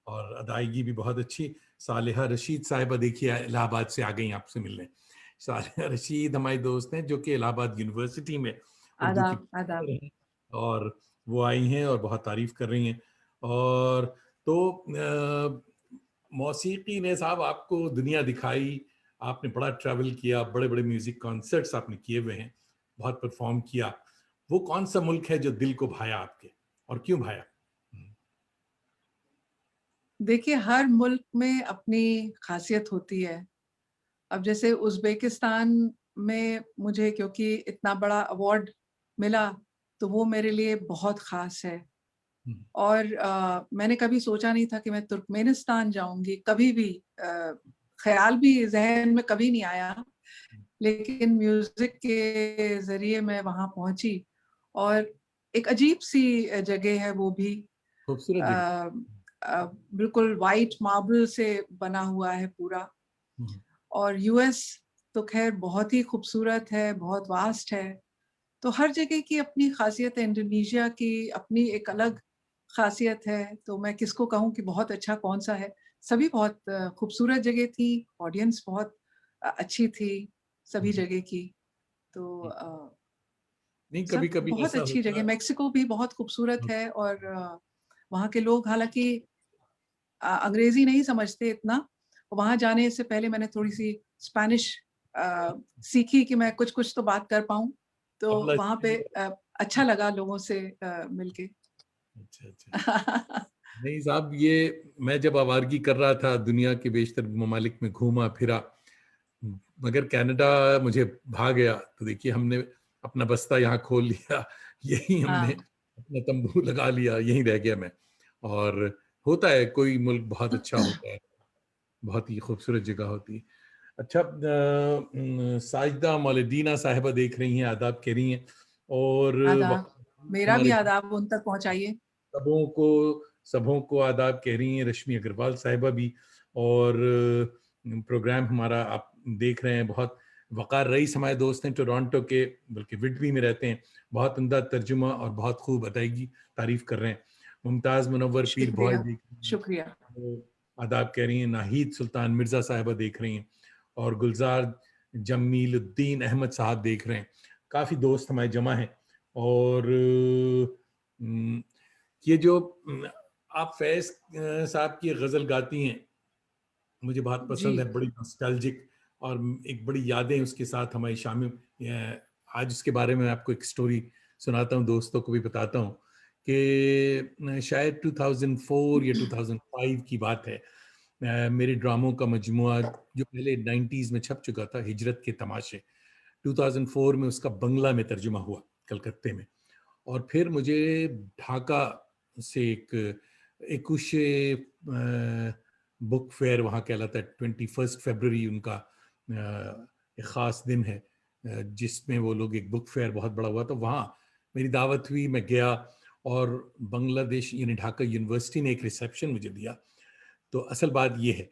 Speaker 1: और अदायगी भी बहुत अच्छी। सालिहा रशीद साहिबा देखिए इलाहाबाद से आ गई आपसे मिलने। सालिहा रशीद हमारी दोस्त हैं जो कि इलाहाबाद यूनिवर्सिटी में उर्दू की
Speaker 2: आदाब, आदाब।
Speaker 1: प्रोफेसर हैं, और वो आई हैं और बहुत तारीफ कर रही हैं। और तो मौसीकी ने साहब आपको दुनिया दिखाई, आपने बड़ा ट्रैवल किया, बड़े बड़े म्यूजिक कॉन्सर्ट्स आपने किए हुए हैं, बहुत परफॉर्म किया। वो कौन सा मुल्क है जो दिल को भाया आपके, और क्यों भाया?
Speaker 2: देखिए, हर मुल्क में अपनी खासियत होती है। अब जैसे उज़्बेकिस्तान में मुझे क्योंकि इतना बड़ा अवार्ड मिला, तो वो मेरे लिए बहुत ख़ास है। और मैंने कभी सोचा नहीं था कि मैं तुर्कमेनिस्तान जाऊँगी, कभी भी ख़्याल भी ज़हन में कभी नहीं आया। लेकिन म्यूज़िक के ज़रिए मैं वहाँ पहुँची, और एक अजीब-सी जगह है वो भी।
Speaker 1: खूबसूरत जगह।
Speaker 2: अ बिल्कुल व्हाइट मार्बल से बना हुआ है पूरा। और यूएस तो ख़ैर बहुत ही खूबसूरत है, बहुत वास्ट है। तो हर जगह की अपनी ख़ासियत है, इंडोनेशिया की अपनी एक अलग ख़ासियत है, तो मैं किसको कहूँ कि बहुत अच्छा कौन-सा है। सभी बहुत खूबसूरत जगह थी, ऑडियंस बहुत अच्छी थी सभी जगह की। तो
Speaker 1: नहीं, कभी
Speaker 2: सब
Speaker 1: कभी
Speaker 2: बहुत
Speaker 1: ऐसा
Speaker 2: अच्छी
Speaker 1: होता
Speaker 2: जगह,
Speaker 1: है।
Speaker 2: मेक्सिको भी बहुत खूबसूरत है, और वहाँ के लोग हालाँकि अंग्रेज़ी नहीं समझते इतना। वहाँ जाने से पहले मैंने थोड़ी-सी स्पेनिश सीखी कि मैं कुछ-कुछ तो बात कर पाऊँ। तो
Speaker 1: habla
Speaker 2: वहाँ पे
Speaker 1: español।
Speaker 2: अच्छा लगा लोगों से मिलके।
Speaker 1: अच्छा अच्छा। नहीं साहब, ये मैं जब आवारगी कर रहा था दुनिया के बेशतर ममालिक में घूमा फिरा, मगर कनाडा मुझे भा गया, तो देखिए हमने अपना बस्ता यहाँ खोल लिया, यही हमने
Speaker 2: हाँ।
Speaker 1: अपना तंबू लगा लिया, यहीं रह गया मैं। और होता है, कोई मुल्क बहुत अच्छा होता है, बहुत ही खूबसूरत जगह होती है। अच्छा, साजिदा मौलदीना साहिबा देख रही हैं, आदाब कह रही हैं, और
Speaker 2: आदाब।
Speaker 1: वक्त
Speaker 2: मेरा भी
Speaker 1: हमारे
Speaker 2: आदाब उन तक पहुँचाइए।
Speaker 1: सबों को आदाब कह रही हैं रश्मि अग्रवाल साहिबा भी। और प्रोग्राम हमारा आप देख रहे हैं, बहुत वक़ार रईस हमारे दोस्त हैं टोरंटो के, बल्कि विटबी में रहते हैं, बहुत उम्दा तर्जुमा और बहुत खूब अदायगी तारीफ कर रहे हैं। मुमताज़ मुनव्वर पीर भॉय
Speaker 2: शुक्रिया,
Speaker 1: देख रही हैं,
Speaker 2: शुक्रिया।
Speaker 1: वो आदाब कह रही हैं। नाहिद सुल्तान मिर्ज़ा साहिबा देख रही हैं, और गुलजार जमीलुद्दीन अहमद साहब देख रहे हैं। काफ़ी दोस्त हमारे जमा हैं। और ये जो आप फैज़ साहब की गज़ल गाती हैं, मुझे बहुत
Speaker 2: जी।
Speaker 1: पसंद है, बड़ी नॉस्टैल्जिक, और एक बड़ी यादें उसके साथ हमारी शामिल। आज उसके बारे में आपको एक स्टोरी सुनाता हूँ, दोस्तों को भी बताता हूँ कि शायद 2004 या 2005 की बात है। मेरे ड्रामों का मजमुआ जो पहले 90s में छप चुका था, हिजरत के तमाशे, 2004 में उसका बंगला में तर्जुमा हुआ कलकत्ते में। और फिर मुझे ढाका से एक एकुशे बुक फेयर वहाँ कहलाता है, 21 फरवरी उनका एक ख़ास दिन है जिसमें वो लोग एक बुक फेयर बहुत बड़ा हुआ, तो वहाँ मेरी दावत हुई, मैं गया। और बांग्लादेश यानी ढाका यूनिवर्सिटी ने एक रिसेप्शन मुझे दिया। तो असल बात ये है,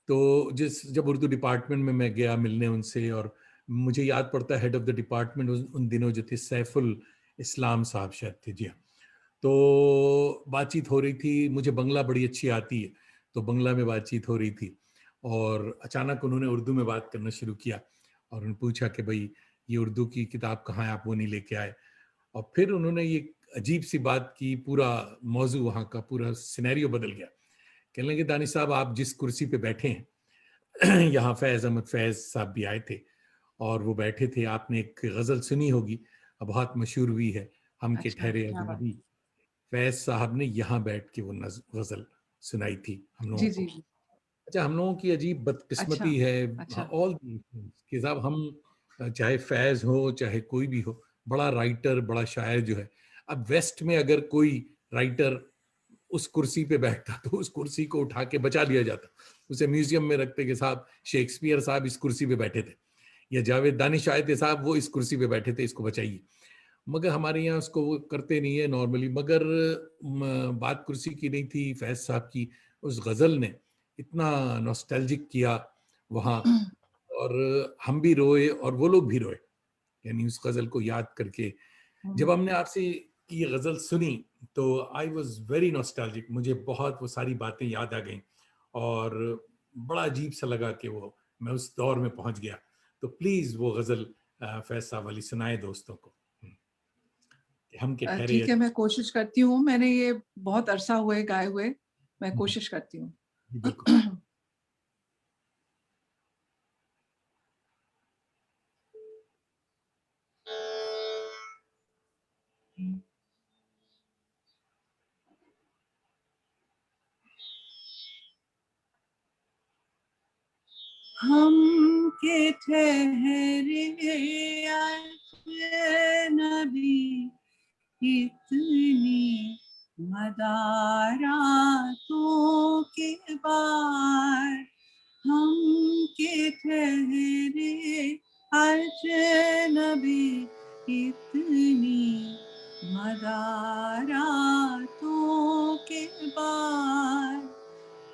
Speaker 1: तो जब उर्दू डिपार्टमेंट में मैं गया मिलने उनसे, और मुझे याद पड़ता है हेड ऑफ द डिपार्टमेंट उन दिनों जो थे सैफुल इस्लाम साहब शायद थे, जी हाँ। तो बातचीत हो रही थी, मुझे बंगला बड़ी अच्छी आती है, तो बंगला में बातचीत हो रही थी, और अचानक उन्होंने उर्दू में बात करना शुरू किया। और उन्होंने पूछा कि भाई ये उर्दू की किताब कहाँ है, आप वो नहीं लेके आए। और फिर उन्होंने ये अजीब सी बात की, पूरा मौजू वहाँ का पूरा सिनेरियो बदल गया। कहने लगे दानिश साहब, आप जिस कुर्सी पे बैठे हैं यहाँ फैज़ अहमद फैज़ साहब भी आए थे, और वो बैठे थे, आपने एक गज़ल सुनी होगी, बहुत मशहूर हुई है, हम के
Speaker 2: अच्छा,
Speaker 1: ठहरे
Speaker 2: क्या बात।
Speaker 1: अजनबी। फैज़ साहब ने यहाँ बैठ के वो गज़ल सुनाई थी हम लोगों
Speaker 2: जी,
Speaker 1: को।
Speaker 2: जी, जी।
Speaker 1: अच्छा, हम लोगों की अजीब
Speaker 2: अच्छा,
Speaker 1: बदकिस्मती है,
Speaker 2: अच्छा।
Speaker 1: ऑल कि साहब हम चाहे फैज़ हो चाहे कोई भी हो, बड़ा राइटर बड़ा शायर जो है, अब वेस्ट में अगर कोई राइटर उस कुर्सी पे बैठता तो उस कुर्सी को उठा के बचा लिया जाता, उसे म्यूजियम में रखते कि साहब शेक्सपियर साहब इस कुर्सी पे बैठे थे, या जावेद दानिश आए थे साहब वो इस कुर्सी पे बैठे थे, इसको बचाइए। मगर हमारे यहाँ उसको वो करते नहीं है नॉर्मली। मगर बात कुर्सी की नहीं थी, फैज साहब की उस गज़ल ने इतना नॉस्टैल्जिक किया वहाँ, और हम भी रोए और वो लोग भी रोए, यानी उस गज़ल को याद करके।
Speaker 2: हुँ।
Speaker 1: जब हमने आपसे ये गज़ल सुनी तो आई वाज़ वेरी नॉस्टैल्जिक, मुझे बहुत वो सारी बातें याद आ गईं, और बड़ा अजीब सा लगा कि वो मैं उस दौर में पहुंच गया। तो प्लीज़ वो गज़ल फैज़ साहब वाली सुनाएं दोस्तों को। कि हम के ठहरे
Speaker 2: ठीक है, मैं कोशिश करती हूँ। मैंने ये बहुत अरसा हुआ है गाए हुए, मैं कोशिश करती हूँ।
Speaker 1: जी, बिल्कुल।
Speaker 2: हम के ठहरे अजनबी इतनी मदारातों के बाद, हम के ठहरे अजनबी इतनी मदारातों के बाद,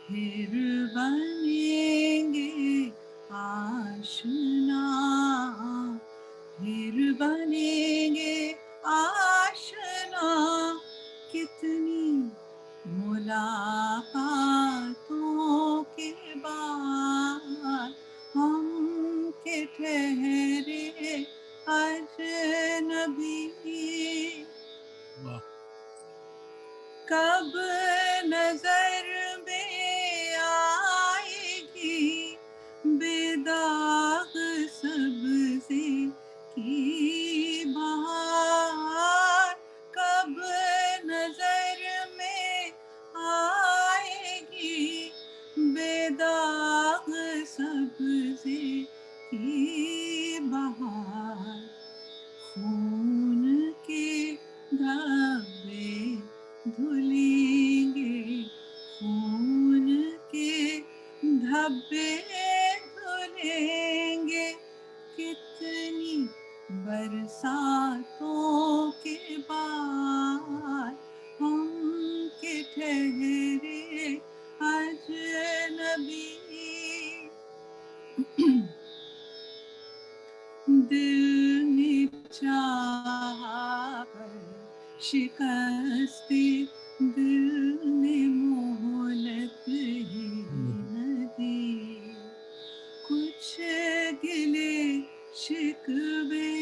Speaker 2: फिर बनेंगे आशना, फिर बनेंगे आशना, कितनी मुलाकातों के बाद, हम के ठहरे अजनबी।
Speaker 1: वाह।
Speaker 2: कब नजर में आएगी बेदाग सब्ज़ी की बहार, कब नजर में आएगी बेदाग सब्ज़ी की बहार, खून के धब्बे धुलेंगे, खून के धब्बे धुलेंगे, कितनी बरसातों के बाद, हम चाहा पर शिकस्ते दिल ने मोहलत ही न दी। कुछ गिले शिकवे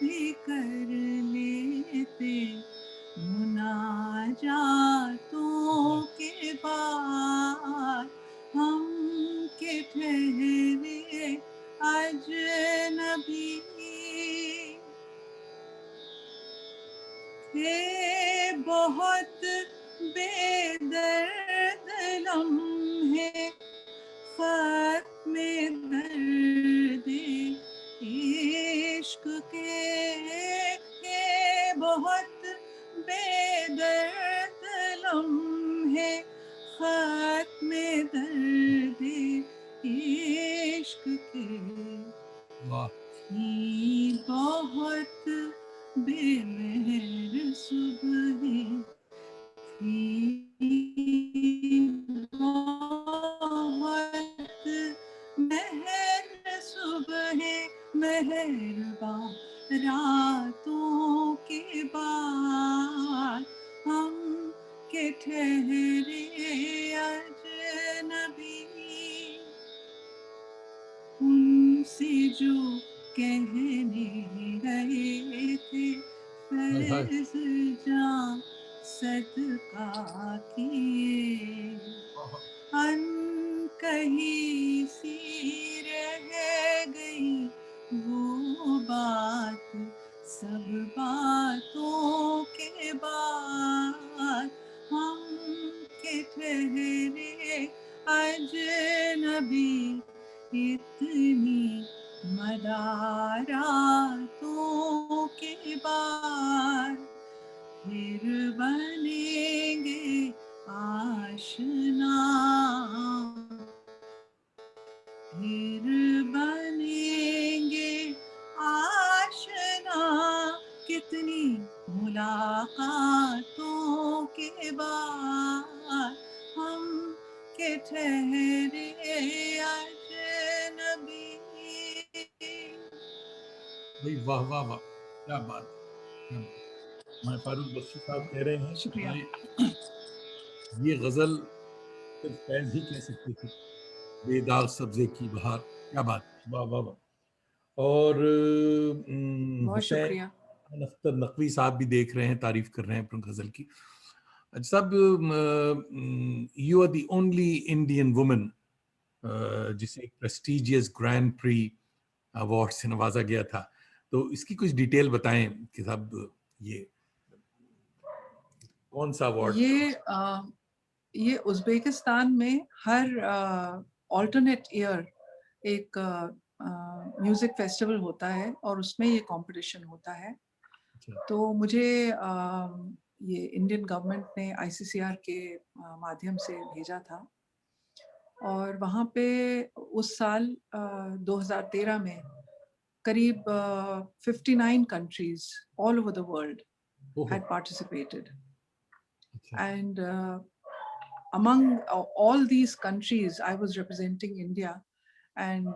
Speaker 2: भी कर लेते मुनाजातों के बाद, हम के ठहरे अजनबी थे। बहुत बेदर्द लम्हे खत में दर्द इश्क के, बहुत बेदर्द लम्हे खत में दर्द इश्क के। बहुत बेमेहर सुबह थी, बहुत मेहर सुबह मेहरबान रातों के बाद, हम के ठहरे अजनबी। उनसे जो कहने गए थे फर्ज जां सदका किए, अनकही सी रह गई वो बात सब बातों के बाद, हम के ठहरे अजनबी। इतनी मदारातों के बाद फिर बनेंगे आशना, फिर बनेंगे आशना। कितनी मुलाकातों के बाद, हम के ठहरे अजनबी।
Speaker 1: भाई वाह वाह वाह, क्या बात, क्या बात। हमारे फारूक बख्शी साहब कह रहे हैं
Speaker 2: शुक्रिया।
Speaker 1: ये गजल सिर्फ फैज ही कह सकती थी, बेदाग सब्जे की बहार। क्या बात, वाह वाह वाह। और
Speaker 2: बहुत शुक्रिया।
Speaker 1: हुसैन अख्तर नकवी साहब भी देख रहे हैं, तारीफ कर रहे हैं अपनी गजल की। सब you are the only Indian woman जिसे एक प्रेस्टिजियस ग्रैंड प्री अवार्ड से नवाजा गया था, तो इसकी कुछ डिटेल बताएं कि साहब ये कौन सा अवार्ड?
Speaker 2: ये उज़्बेकिस्तान में हर ऑल्टरनेट ईयर एक म्यूजिक फेस्टिवल होता है और उसमें ये कंपटीशन होता है। तो मुझे ये इंडियन गवर्नमेंट ने आईसीसीआर के माध्यम से भेजा था और वहाँ पे उस साल 2013 में करीब 59 countries all over the world had participated. And among all these countries, I was representing India, and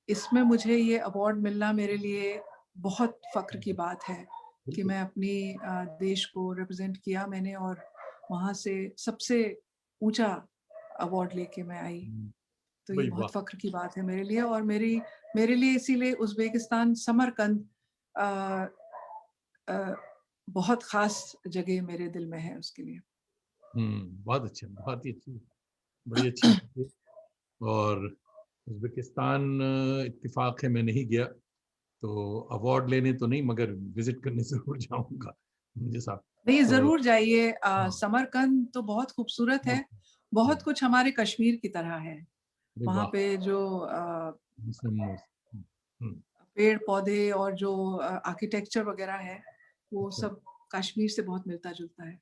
Speaker 2: इसमें मुझे ये अवार्ड मिलना मेरे लिए बहुत फ़ख्र की बात है कि मैं अपनी देश को रिप्रेजेंट किया मैंने और वहाँ से सबसे ऊंचा अवार्ड लेके मैं आई। तो ये बहुत फ़ख्र की बात है मेरे लिए और मेरे लिए इसीलिए उज़्बेकिस्तान समरकंद बहुत ख़ास जगह मेरे दिल में है उसके लिए।
Speaker 1: बहुत अच्छा, बहुत ही अच्छी, बड़ी अच्छी बात है। और उज़्बेकिस्तान इत्तेफाक है मैं नहीं गया, तो अवार्ड लेने तो नहीं मगर विजिट करने जरूर जाऊंगा मुझे साहब।
Speaker 2: नहीं, जरूर जाइए। समरकंद तो बहुत खूबसूरत है, बहुत कुछ हमारे कश्मीर की तरह है। वहाँ पे जो पेड़ पौधे और जो आर्किटेक्चर वगैरह है वो सब कश्मीर से बहुत मिलता जुलता है।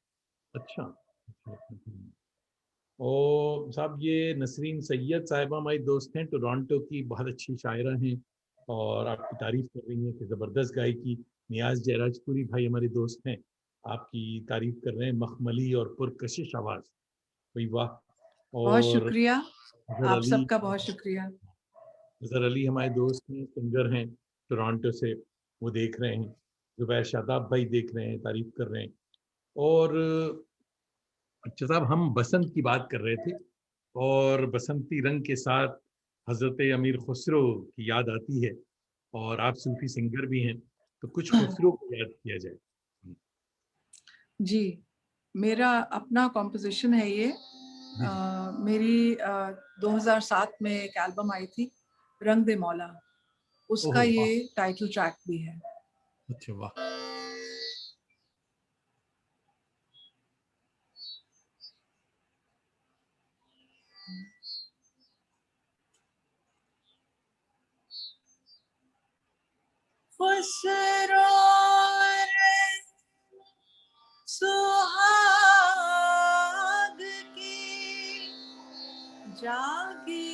Speaker 2: अच्छा,
Speaker 1: और साहब ये नसरीन सैयद साहिबा हमारी दोस्त हैं, टोरंटो की बहुत अच्छी शायरा हैं और आपकी तारीफ कर रही हैं कि ज़बरदस्त गायकी। नियाज जयराजपुरी भाई हमारे दोस्त हैं, आपकी तारीफ कर रहे हैं, मखमली और पुरकशिश आवाज़। भाई वाह।
Speaker 2: बहुत
Speaker 1: और
Speaker 2: शुक्रिया, आप सबका बहुत शुक्रिया।
Speaker 1: अजहर अली हमारे दोस्त हैं, सिंगर हैं टोरंटो से, वो देख रहे हैं, जुबैर शादाब भाई देख रहे हैं, तारीफ कर रहे हैं। और अच्छा साहब, हम बसंत की बात कर रहे थे और बसंती रंग के साथ हजरत अमीर खुसरो की याद आती है, और आप सूफी सिंगर भी हैं, तो कुछ खुसरो को याद किया जाए।
Speaker 2: जी, मेरा अपना कॉम्पोज़िशन है ये।
Speaker 1: जी जी।
Speaker 2: मेरी 2007 में एक एल्बम आई थी, रंग दे मौला, उसका
Speaker 1: ओहो
Speaker 2: ये
Speaker 1: वाह!
Speaker 2: टाइटल ट्रैक भी है।
Speaker 1: अच्छा वाह!
Speaker 2: खुसरो रे सुहाग की जागी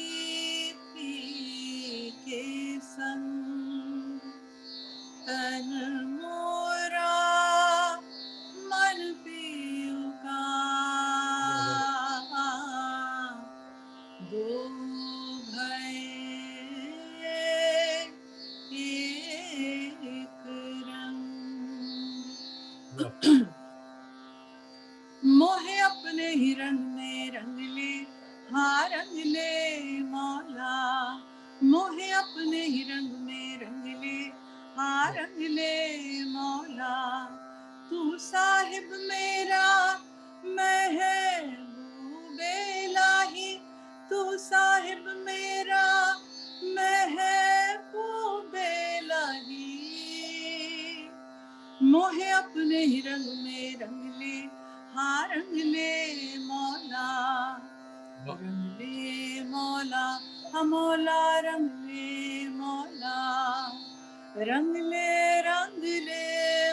Speaker 2: पी के संग तन मोरा मन पीऊ का दो भय एक रंग।
Speaker 1: वाह!
Speaker 2: मोहे अपने ही रंग में रंग ले, हाँ रंग ले मौला। मोहे अपने ही रंग में रंग ले, हाँ रंग ले मौला। तू साहिब मेरा महबूबे इलाही, तू साहिब मेरा महबूबे इलाही। मोहे अपने ही रंग में रंग ले, हाँ रंग ले मौला।
Speaker 1: वाह!
Speaker 2: रंग ले मौला, हाँ मौला रंग ले मौला। रंग ले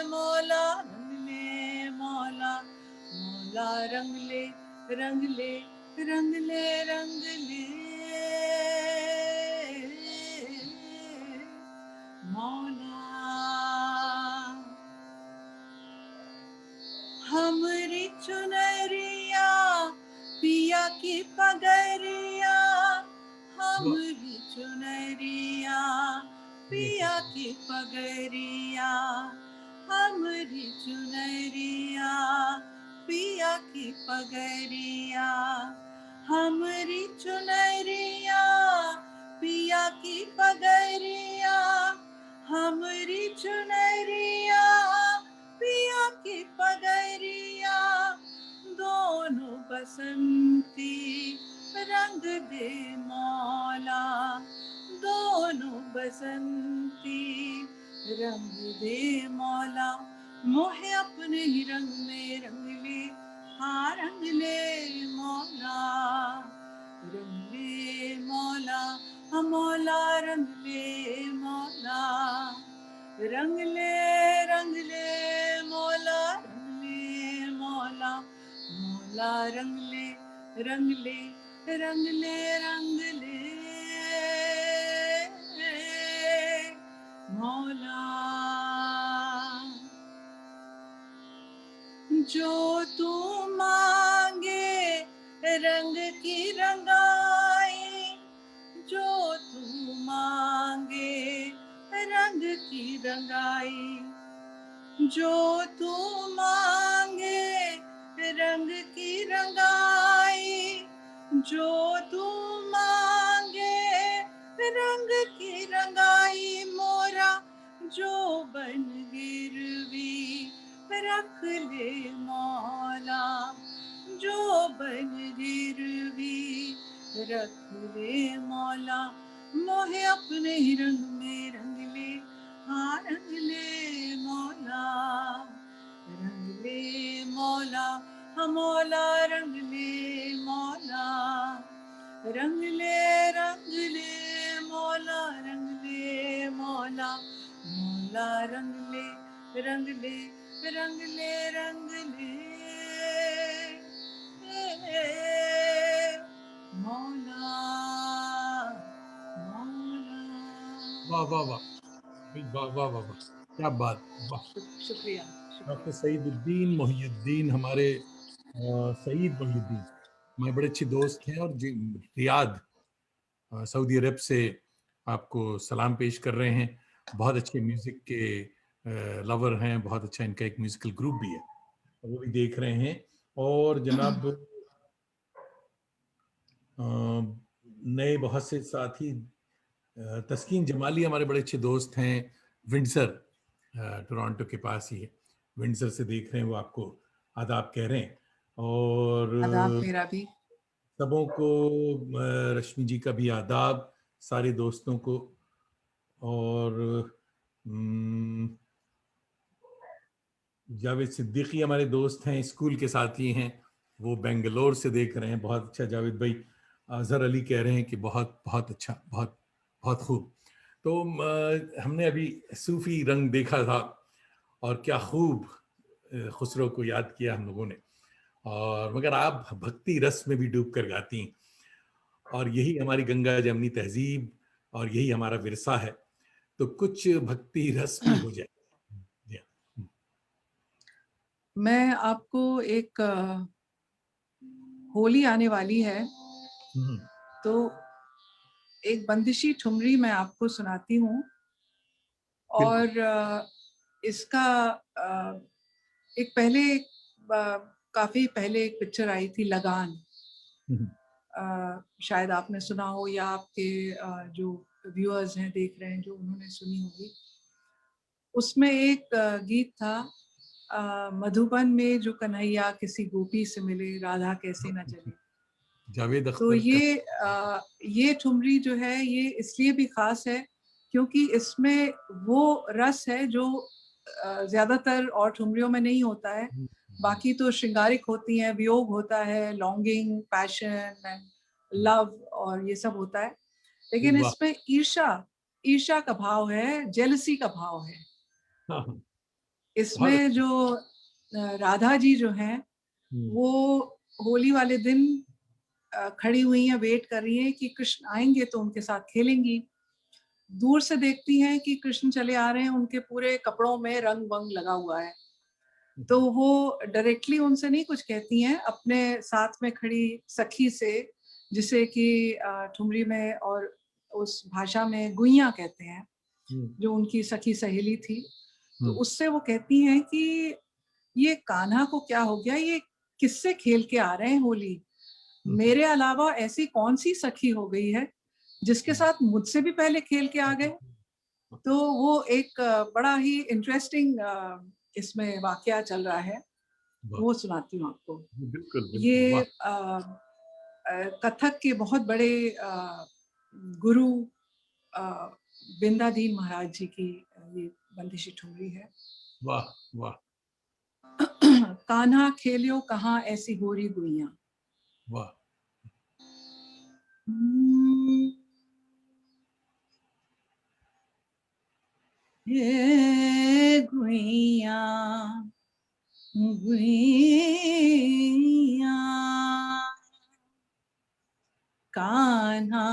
Speaker 2: मौला, रंग ले मौला। मौला रंग ले रंग ले रंग ले रंग ले मौला। हमरी चुनरिया पिया की पगरिया,
Speaker 1: वाह!
Speaker 2: हमरी चुनरिया पिया की पगरिया, हमरी चुनरिया पिया की पगरिया। हमरी चुनरिया पिया की पगरिया, हमरी चुनरिया पिया की पगरिया। दोनों बसंती रंग दे मौला, दोनों बसंती रंग दे मौला। मोहे अपने ही रंग में रंग ले, हाँ रंग ले मौला। रंग ले मौला, हाँ मौला रंग ले मौला। रंग ले मौला, रंग ले मौला। मौला रंग ले रंग ले रंग ले रंग ले मौला। जो तू मांगे रंग की रंगाई, जो तू मांगे रंग की रंगाई। जो तू मांगे रंग की रंगाई, जो तू मांगे रंग की रंगाई। मोरा जो बन गिरवी रख ले मौला, जो बन गिरवी रख ले मौला। मोहे अपने ही रंग में रंग ले, हाँ रंग ले मौला। रंग ले मौला, हाँ मौला रंग ले मौला। रंग ले मौला, रंग ले मौला। मौला रंग ले रंग ले रंग ले रंग ले मौला मौला।
Speaker 1: वाह, वाह, वाह! भाई वाह, वाह, वाह, वाह! क्या बात! वाह!
Speaker 2: शुक्रिया
Speaker 1: डॉक्टर
Speaker 2: शुक्रिया।
Speaker 1: सईदुद्दीन मोहियुद्दीन, हमारे सईद मोहियुद्दीन हमारे बड़े अच्छे दोस्त हैं, और रियाद सऊदी अरब से आपको सलाम पेश कर रहे हैं। बहुत अच्छे म्यूजिक के लवर हैं, बहुत अच्छा इनका एक म्यूजिकल ग्रुप भी है, वो भी देख रहे हैं। और जनाब नए बहुत से साथी, तस्कीन जमाली हमारे बड़े अच्छे दोस्त हैं, विंडसर, टोरंटो के पास ही है, विंडसर से देख रहे हैं, वो आपको आदाब कह रहे हैं। और
Speaker 2: आदाब मेरा भी।
Speaker 1: सबों को, रश्मि जी का भी आदाब, सारे दोस्तों को। और जावेद सिद्दीकी हमारे दोस्त हैं, स्कूल के साथी हैं, वो बेंगलोर से देख रहे हैं। बहुत अच्छा जावेद भाई। अजहर अली कह रहे हैं कि बहुत बहुत अच्छा, बहुत बहुत खूब। तो हमने अभी सूफी रंग देखा था, और क्या खूब खुसरो को याद किया हम लोगों ने। और मगर आप भक्ति रस में भी डूब कर गाती हैं, और यही हमारी गंगा जमनी तहजीब, और यही हमारा विरसा है। तो कुछ भक्ति रस भी हो जाए। जी हाँ।
Speaker 2: मैं आपको एक होली आने वाली है, तो एक बंदिशी ठुमरी मैं आपको सुनाती हूँ।
Speaker 1: बिल्कुल।
Speaker 2: और इसका एक पहले काफी पहले एक पिक्चर आई थी लगान, शायद आपने सुना हो, या आपके जो व्यूअर्स हैं देख रहे हैं जो उन्होंने सुनी होगी। उसमें एक गीत था, मधुबन में जो कन्हैया किसी गोपी से मिले, राधा कैसे न चले।
Speaker 1: जावेद
Speaker 2: तो
Speaker 1: अख्तर का।
Speaker 2: ये ठुमरी जो है ये इसलिए भी खास है क्योंकि इसमें वो रस है जो ज्यादातर और ठुमरियों में नहीं होता है। बाकी तो श्रृंगारिक होती हैं, वियोग होता है, लॉन्गिंग, पैशन एंड लव और ये सब होता है। लेकिन
Speaker 1: वाह।
Speaker 2: इसमें ईर्षा ईर्षा का भाव है, जेलसी का भाव है।
Speaker 1: हाँ, हाँ, बहुत
Speaker 2: इसमें
Speaker 1: अच्छा।
Speaker 2: जो राधा जी जो हैं वो होली वाले दिन खड़ी हुई हैं, वेट कर रही हैं कि कृष्ण आएंगे तो उनके साथ खेलेंगी। दूर से देखती हैं कि कृष्ण चले आ रहे हैं, उनके पूरे कपड़ों में रंग वंग लगा हुआ है। तो वो डायरेक्टली उनसे नहीं कुछ कहती हैं, अपने साथ में खड़ी सखी से, जिसे कि ठुमरी में और उस भाषा में गुइया कहते हैं, जो उनकी सखी सहेली थी। तो उससे वो कहती हैं कि ये कान्हा को क्या हो गया, ये किससे खेल के आ रहे हैं होली, मेरे अलावा ऐसी कौन सी सखी हो गई है जिसके साथ मुझसे भी पहले खेल के आ गए। तो वो एक बड़ा ही इंटरेस्टिंग इसमें वाकया चल रहा है,
Speaker 1: वाह।
Speaker 2: वो सुनाती हूँ आपको।
Speaker 1: बिल्कुल बिल्कुल,
Speaker 2: ये
Speaker 1: वाह।
Speaker 2: कथक के बहुत बड़े गुरु अ, बिंदादीन महाराज जी की ये बंदिशी ठुमरी है।
Speaker 1: वाह वाह
Speaker 2: कान्हा खेलियो कहाँ ऐसी गोरी गुइया।
Speaker 1: वाह।
Speaker 2: ये गुइया गुइया कान्हा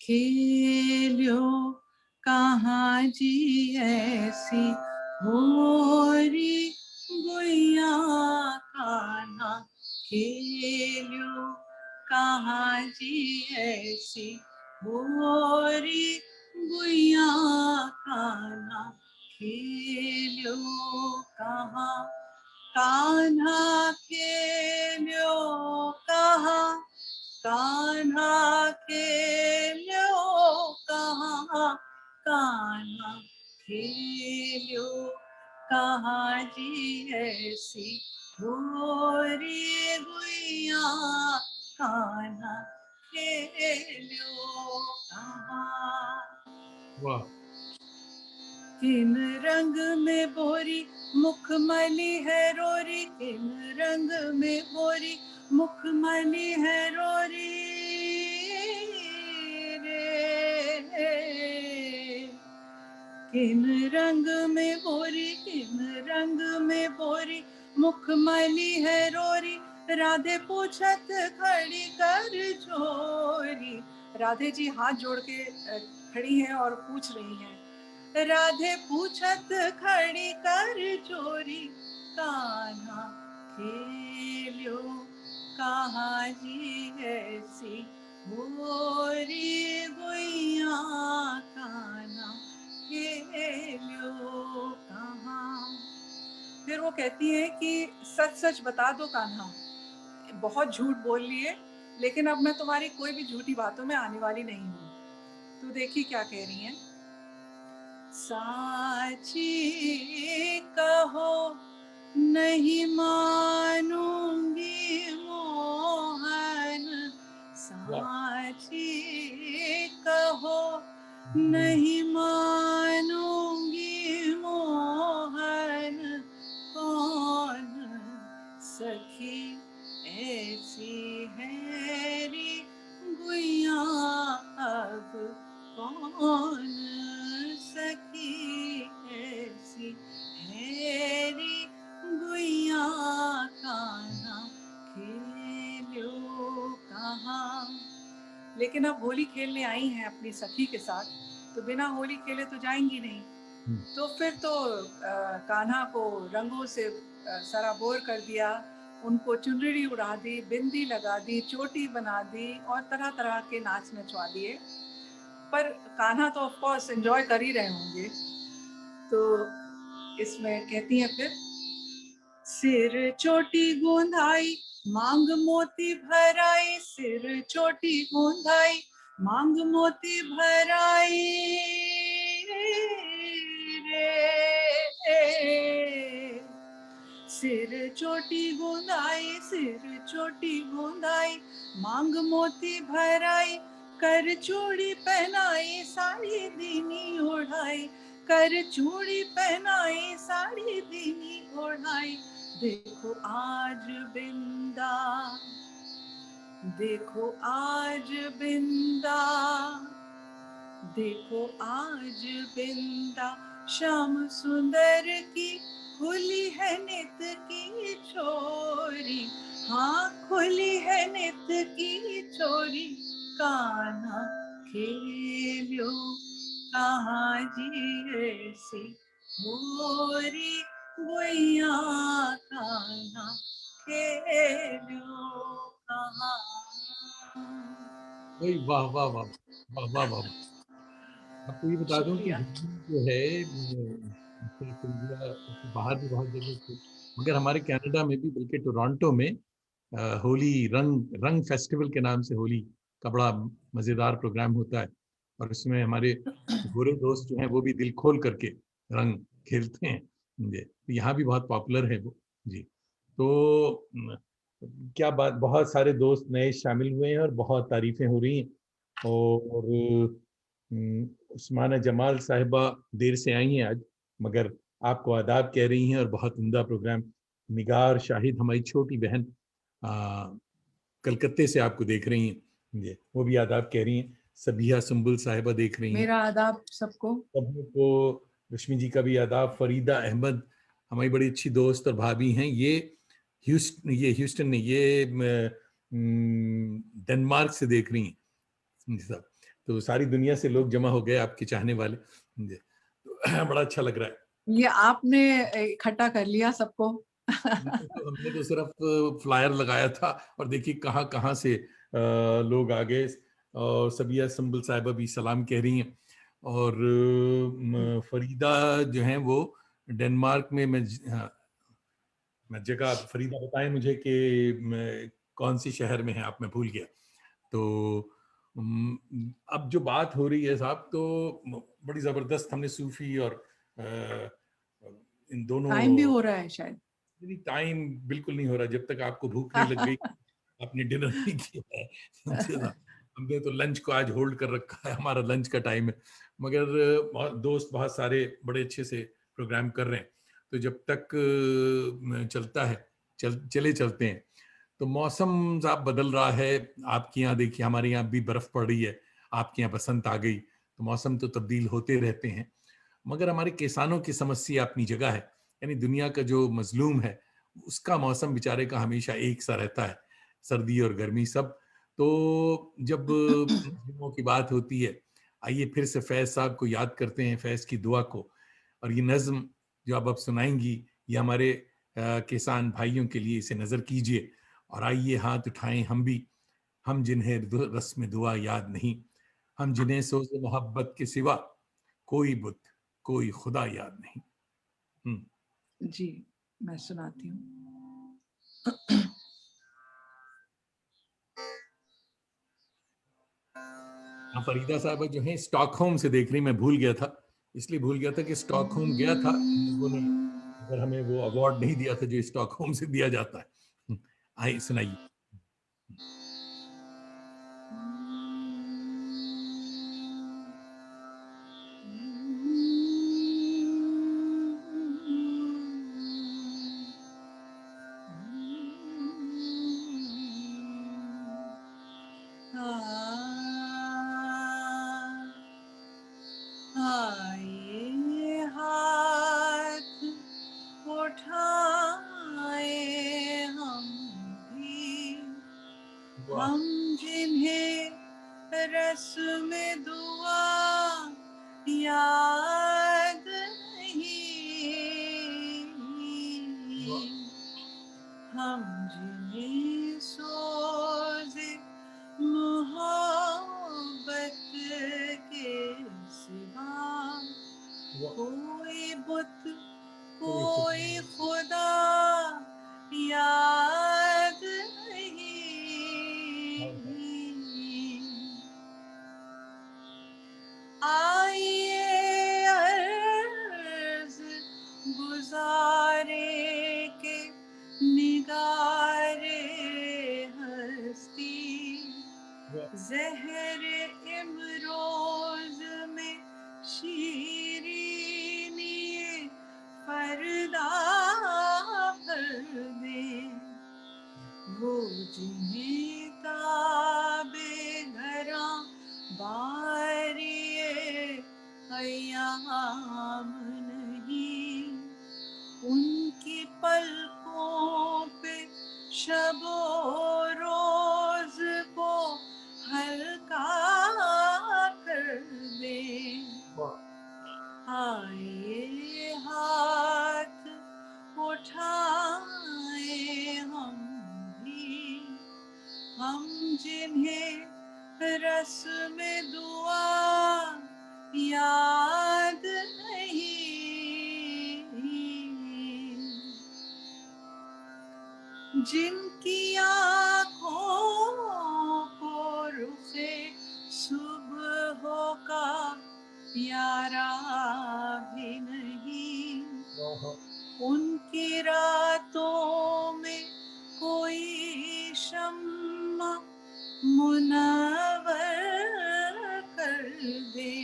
Speaker 2: खेलियो कहाँ जी ऐसी होरी गुइया। कान्हा खेलियो कहाँ जी ऐसी होरी गुइया। कान्हा खेलियो कहाँ, कान्हा खेलियो कहाँ, कान्हा खेलियो कहाँ, कान्हा खेलियो कहाँ जी ऐसी होरी गुइया। कान्हा खेलियो कहाँ।
Speaker 1: वाह।
Speaker 2: किन रंग में बोरी मुखमली है रोरी, किन रंग में बोरी मुखमली है रोरी रे। किन रंग में बोरी, किन रंग में बोरी मुखमली है रोरी, राधे पूछत खड़ी कर छोरी। राधे जी हाथ जोड़ के खड़ी हैं और पूछ रही हैं, राधे पूछत खड़ी कर चोरी। कान्हा खेलियो कहाँ जी ऐसी होरी गुइया। कान्हा खेलो कहाँ। फिर वो कहती है कि सच सच बता दो कान्हा, बहुत झूठ बोल लिए, लेकिन अब मैं तुम्हारी कोई भी झूठी बातों में आने वाली नहीं हूँ। तो देखिए क्या कह रही हैं। साची कहो नहीं मानूंगी मोहन, साची कहो नहीं मानूंगी मोहन, कौन सखी ऐसी है रे गुइया, अब कौन सखी ऐसी है रे गुइया, कान्हा खेलो कहाँ। लेकिन अब होली खेलने आई हैं अपनी सखी के साथ, तो बिना होली खेले तो जाएंगी नहीं। तो फिर तो कान्हा को रंगों से सराबोर कर दिया, उनको चुनरी उड़ा दी, बिंदी लगा दी, चोटी बना दी और तरह तरह के नाच नचवा दिए। पर कान्हा तो ऑफ कोर्स एंजॉय कर ही रहे होंगे। तो इसमें कहती हैं फिर, सिर चोटी गूंधाई मांग मोती भराई, सिर चोटी गूंधाई मांग मोती भराई रे, सिर चोटी गूंधाई, सिर चोटी गूंधाई मांग मोती भराई, कर चूड़ी पहनाई साड़ी दीनी ओढ़ाई, कर चूड़ी पहनाई साड़ी दीनी ओढ़ाई, देखो आज बिंदा, देखो आज बिंदा, देखो आज बिंदा श्याम सुंदर की खुली है नित की छोरी, हाँ खुली है नित की छोरी, कान्हा खेलो कहाँ जी ऐसी मोरी गुइया, कान्हा खेलो कहाँ।
Speaker 1: वही वाह वाह वाह वाह वाह वाह। आपको ये बता दूं कि
Speaker 2: शुक्रिया।
Speaker 1: होली जो है सिर्फ इंडिया के बाहर भी बहुत जगह पे, मगर हमारे कनाडा में भी, बल्कि टोरंटो में होली रंग रंग फेस्टिवल के नाम से होली का बड़ा मजेदार प्रोग्राम होता है। और उसमें हमारे गोरे दोस्त जो हैं वो भी दिल खोल करके रंग खेलते हैं। जी, तो यहाँ भी बहुत पॉपुलर है वो। जी, तो क्या बात, बहुत सारे दोस्त नए शामिल हुए हैं और बहुत तारीफें हो रही हैं। और उस्माना जमाल साहिबा देर से आई हैं आज, मगर आपको आदाब कह रही हैं और बहुत उम्दा प्रोग्राम। निगार शाहिद हमारी छोटी बहन कलकत्ते से आपको देख रही हैं, ये वो भी आदाब कह रही हैं। सबिया सुंबुल साहिबा देख रही हैं।
Speaker 2: मेरा आदाब सबको।
Speaker 1: सबको को रश्मि जी का भी आदाब। फरीदा अहमद हमारी बड़ी अच्छी दोस्त और भाभी हैं। ये ह्यूस्टन नहीं, ये डेनमार्क से देख रही हैं सब। तो सारी दुनिया से लोग जमा हो गए आपके चाहने वाले। तो बड़ा अच्छा लग रहा है।
Speaker 2: ये आपने इकट्ठा कर लिया सबको।
Speaker 1: हमने तो सिर्फ फ्लायर लगाया था और देखिए कहाँ कहाँ से लोग आ गए। और सबिया संबल साहिबा भी सलाम कह रही हैं। और फरीदा जो हैं वो डेनमार्क में, मैं जगह फरीदा बताएं मुझे कि कौन सी शहर में है आप, मैं भूल गया। तो अब जो बात हो रही है साहब, तो बड़ी जबरदस्त हमने सूफी और इन दोनों।
Speaker 2: टाइम भी हो रहा है शायद।
Speaker 1: नहीं, टाइम बिल्कुल नहीं हो रहा जब तक आपको भूख नहीं लग गई, आपने डिनर नहीं किया है। हमने तो लंच को आज होल्ड कर रखा है, हमारा लंच का टाइम है। मगर दोस्त बहुत सारे बड़े अच्छे से प्रोग्राम कर रहे हैं। तो जब तक चलता है, चले चलते हैं। तो मौसम साहब बदल रहा है। आपके यहाँ देखिए, हमारे यहाँ भी बर्फ पड़ रही है, आपके यहाँ बसंत आ गई। तो मौसम तो तब्दील होते रहते हैं। मगर हमारे किसानों की समस्या अपनी जगह है। यानी दुनिया का जो मजलूम है उसका मौसम बेचारे का हमेशा एक सा रहता है, सर्दी और गर्मी सब। तो जब मजलूमों की बात होती है, आइए फिर से फैज साहब को याद करते हैं, फैज की दुआ को। और ये नज्म जो अब आप सुनाएंगी, ये हमारे किसान भाइयों के लिए, इसे नजर कीजिए। और आइए हाथ उठाएं हम भी, हम जिन्हें रस्म दुआ याद नहीं, हम जिन्हें सोच मोहब्बत के सिवा कोई बुत कोई खुदा याद नहीं।
Speaker 2: जी, मैं सुनाती हूँ।
Speaker 1: हाँ, फरीदा साहब जो है स्टॉकहोम से देख रही, मैं भूल गया था, इसलिए भूल गया था कि स्टॉकहोम गया था, इन लोगों ने अगर हमें वो अवार्ड नहीं दिया था जो स्टॉकहोम से दिया जाता है। आइए सुनाइए।
Speaker 2: आइए हाथ उठाए हम भी, हम जिन्हें रस्म दुआ याद नहीं, हम जिन्हें सोज़े मोहब्बत के सिवा कोई बुत कोई खुदा याद नहीं। आइए अर्ज़ गुज़ारे के निगारे हस्ती, ज़हर इमरोज़ में शीरीनिए फ़रदा भर दें, वो जिन्हें ताबे घरां बारिए अय्याम नहीं, उनकी पलकों पे शबो रोज को हल्का कर दे। आइए हाथ उठाए हम भी, हम जिन्हें रस्म दुआ याद नहीं, जिनकी आँखों को रुखे सुबह का प्यारा भी नहीं, उनकी रातों में कोई शम्मा मुनव्वर कर दे,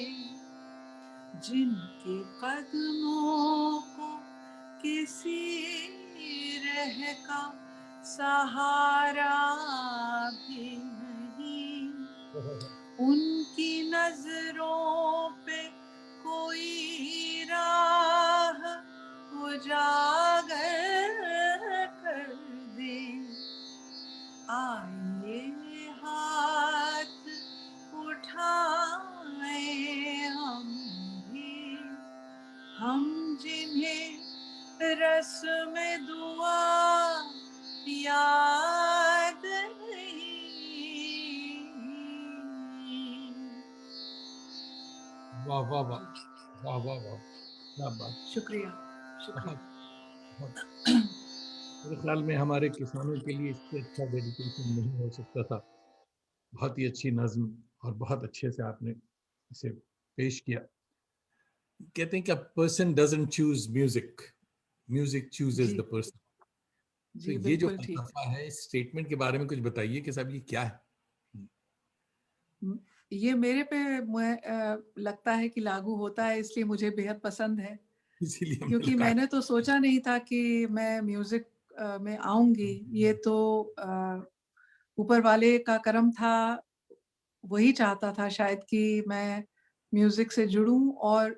Speaker 2: जिनके कदमों को किसी रह का सहारा भी नहीं, उनकी नजरों पे कोई राह उजागर कर दे। आइए हाथ उठाए हम भी, हम जिन्हें रस्म दुआ याद नहीं।
Speaker 1: वाह वाह वाह वाह वाह वाह, क्या बात।
Speaker 2: शुक्रिया शुक्रिया।
Speaker 1: मेरे ख्याल में हमारे किसानों के लिए इससे अच्छा डेडिकेशन नहीं हो सकता था। बहुत ही अच्छी नज्म और बहुत अच्छे से आपने इसे पेश किया। कहते हैं कि person doesn't choose music, music chooses
Speaker 2: जी
Speaker 1: द पर्सन। तो
Speaker 2: जी
Speaker 1: ये जो
Speaker 2: बिल्कुल ठीक।
Speaker 1: फलसफा है, इस स्टेटमेंट के बारे में कुछ बताइए कि साहब ये क्या है।
Speaker 2: ये मेरे पे लगता है कि लागू होता है, इसलिए मुझे बेहद पसंद है,
Speaker 1: इसीलिए हमने
Speaker 2: क्योंकि
Speaker 1: कहा।
Speaker 2: मैंने तो सोचा नहीं था कि मैं म्यूजिक में आऊंगी। ये तो ऊपर वाले का करम था, वही चाहता था शायद कि मैं म्यूजिक से जुड़ूं और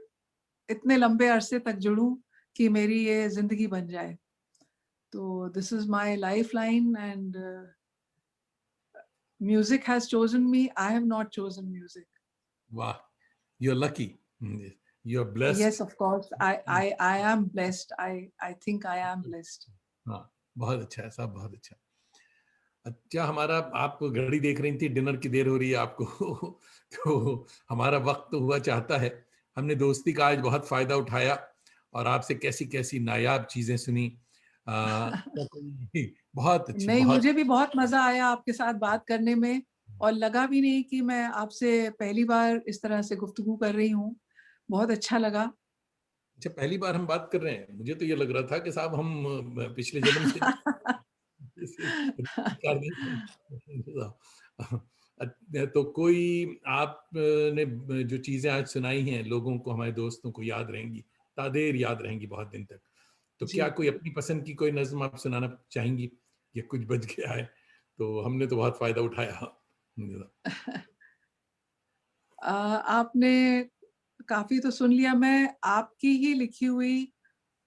Speaker 2: इतने लंबे अरसे तक जुड़ूं कि मेरी ये जिंदगी बन जाए। तो this is my lifeline and music has chosen me. I have not chosen music.
Speaker 1: वाह, you are lucky, you are blessed.
Speaker 2: Yes, of course. I am blessed. I think I am blessed.
Speaker 1: हाँ, बहुत अच्छा है साहब, बहुत अच्छा। अच्छा, हमारा आप घड़ी देख रही थी, डिनर की देर हो रही है आपको। तो हमारा वक्त तो हुआ चाहता है, हमने दोस्ती का आज बहुत फायदा उठाया और आपसे कैसी कैसी नायाब चीजें सुनी। बहुत अच्छी,
Speaker 2: नहीं,
Speaker 1: बहुत
Speaker 2: मुझे भी बहुत मजा आया आपके साथ बात करने में, और लगा भी नहीं कि मैं आपसे पहली बार इस तरह से गुफ्तगू कर रही हूँ। बहुत अच्छा लगा।
Speaker 1: अच्छा, पहली बार हम बात कर रहे हैं। मुझे तो ये लग रहा था कि साहब हम पिछले जन्म से तो कोई आपने जो चीजें आज सुनाई हैं लोगों को, हमारे दोस्तों को याद रहेंगी, तादेर याद रहेंगी बहुत दिन तक। तो क्या
Speaker 2: जी।
Speaker 1: कोई अपनी पसंद की कोई नज्म आप सुनाना चाहेंगी? या कुछ बच गया है तो हमने तो बहुत फायदा उठाया।
Speaker 2: आपने काफ़ी तो सुन लिया। मैं आपकी ही लिखी हुई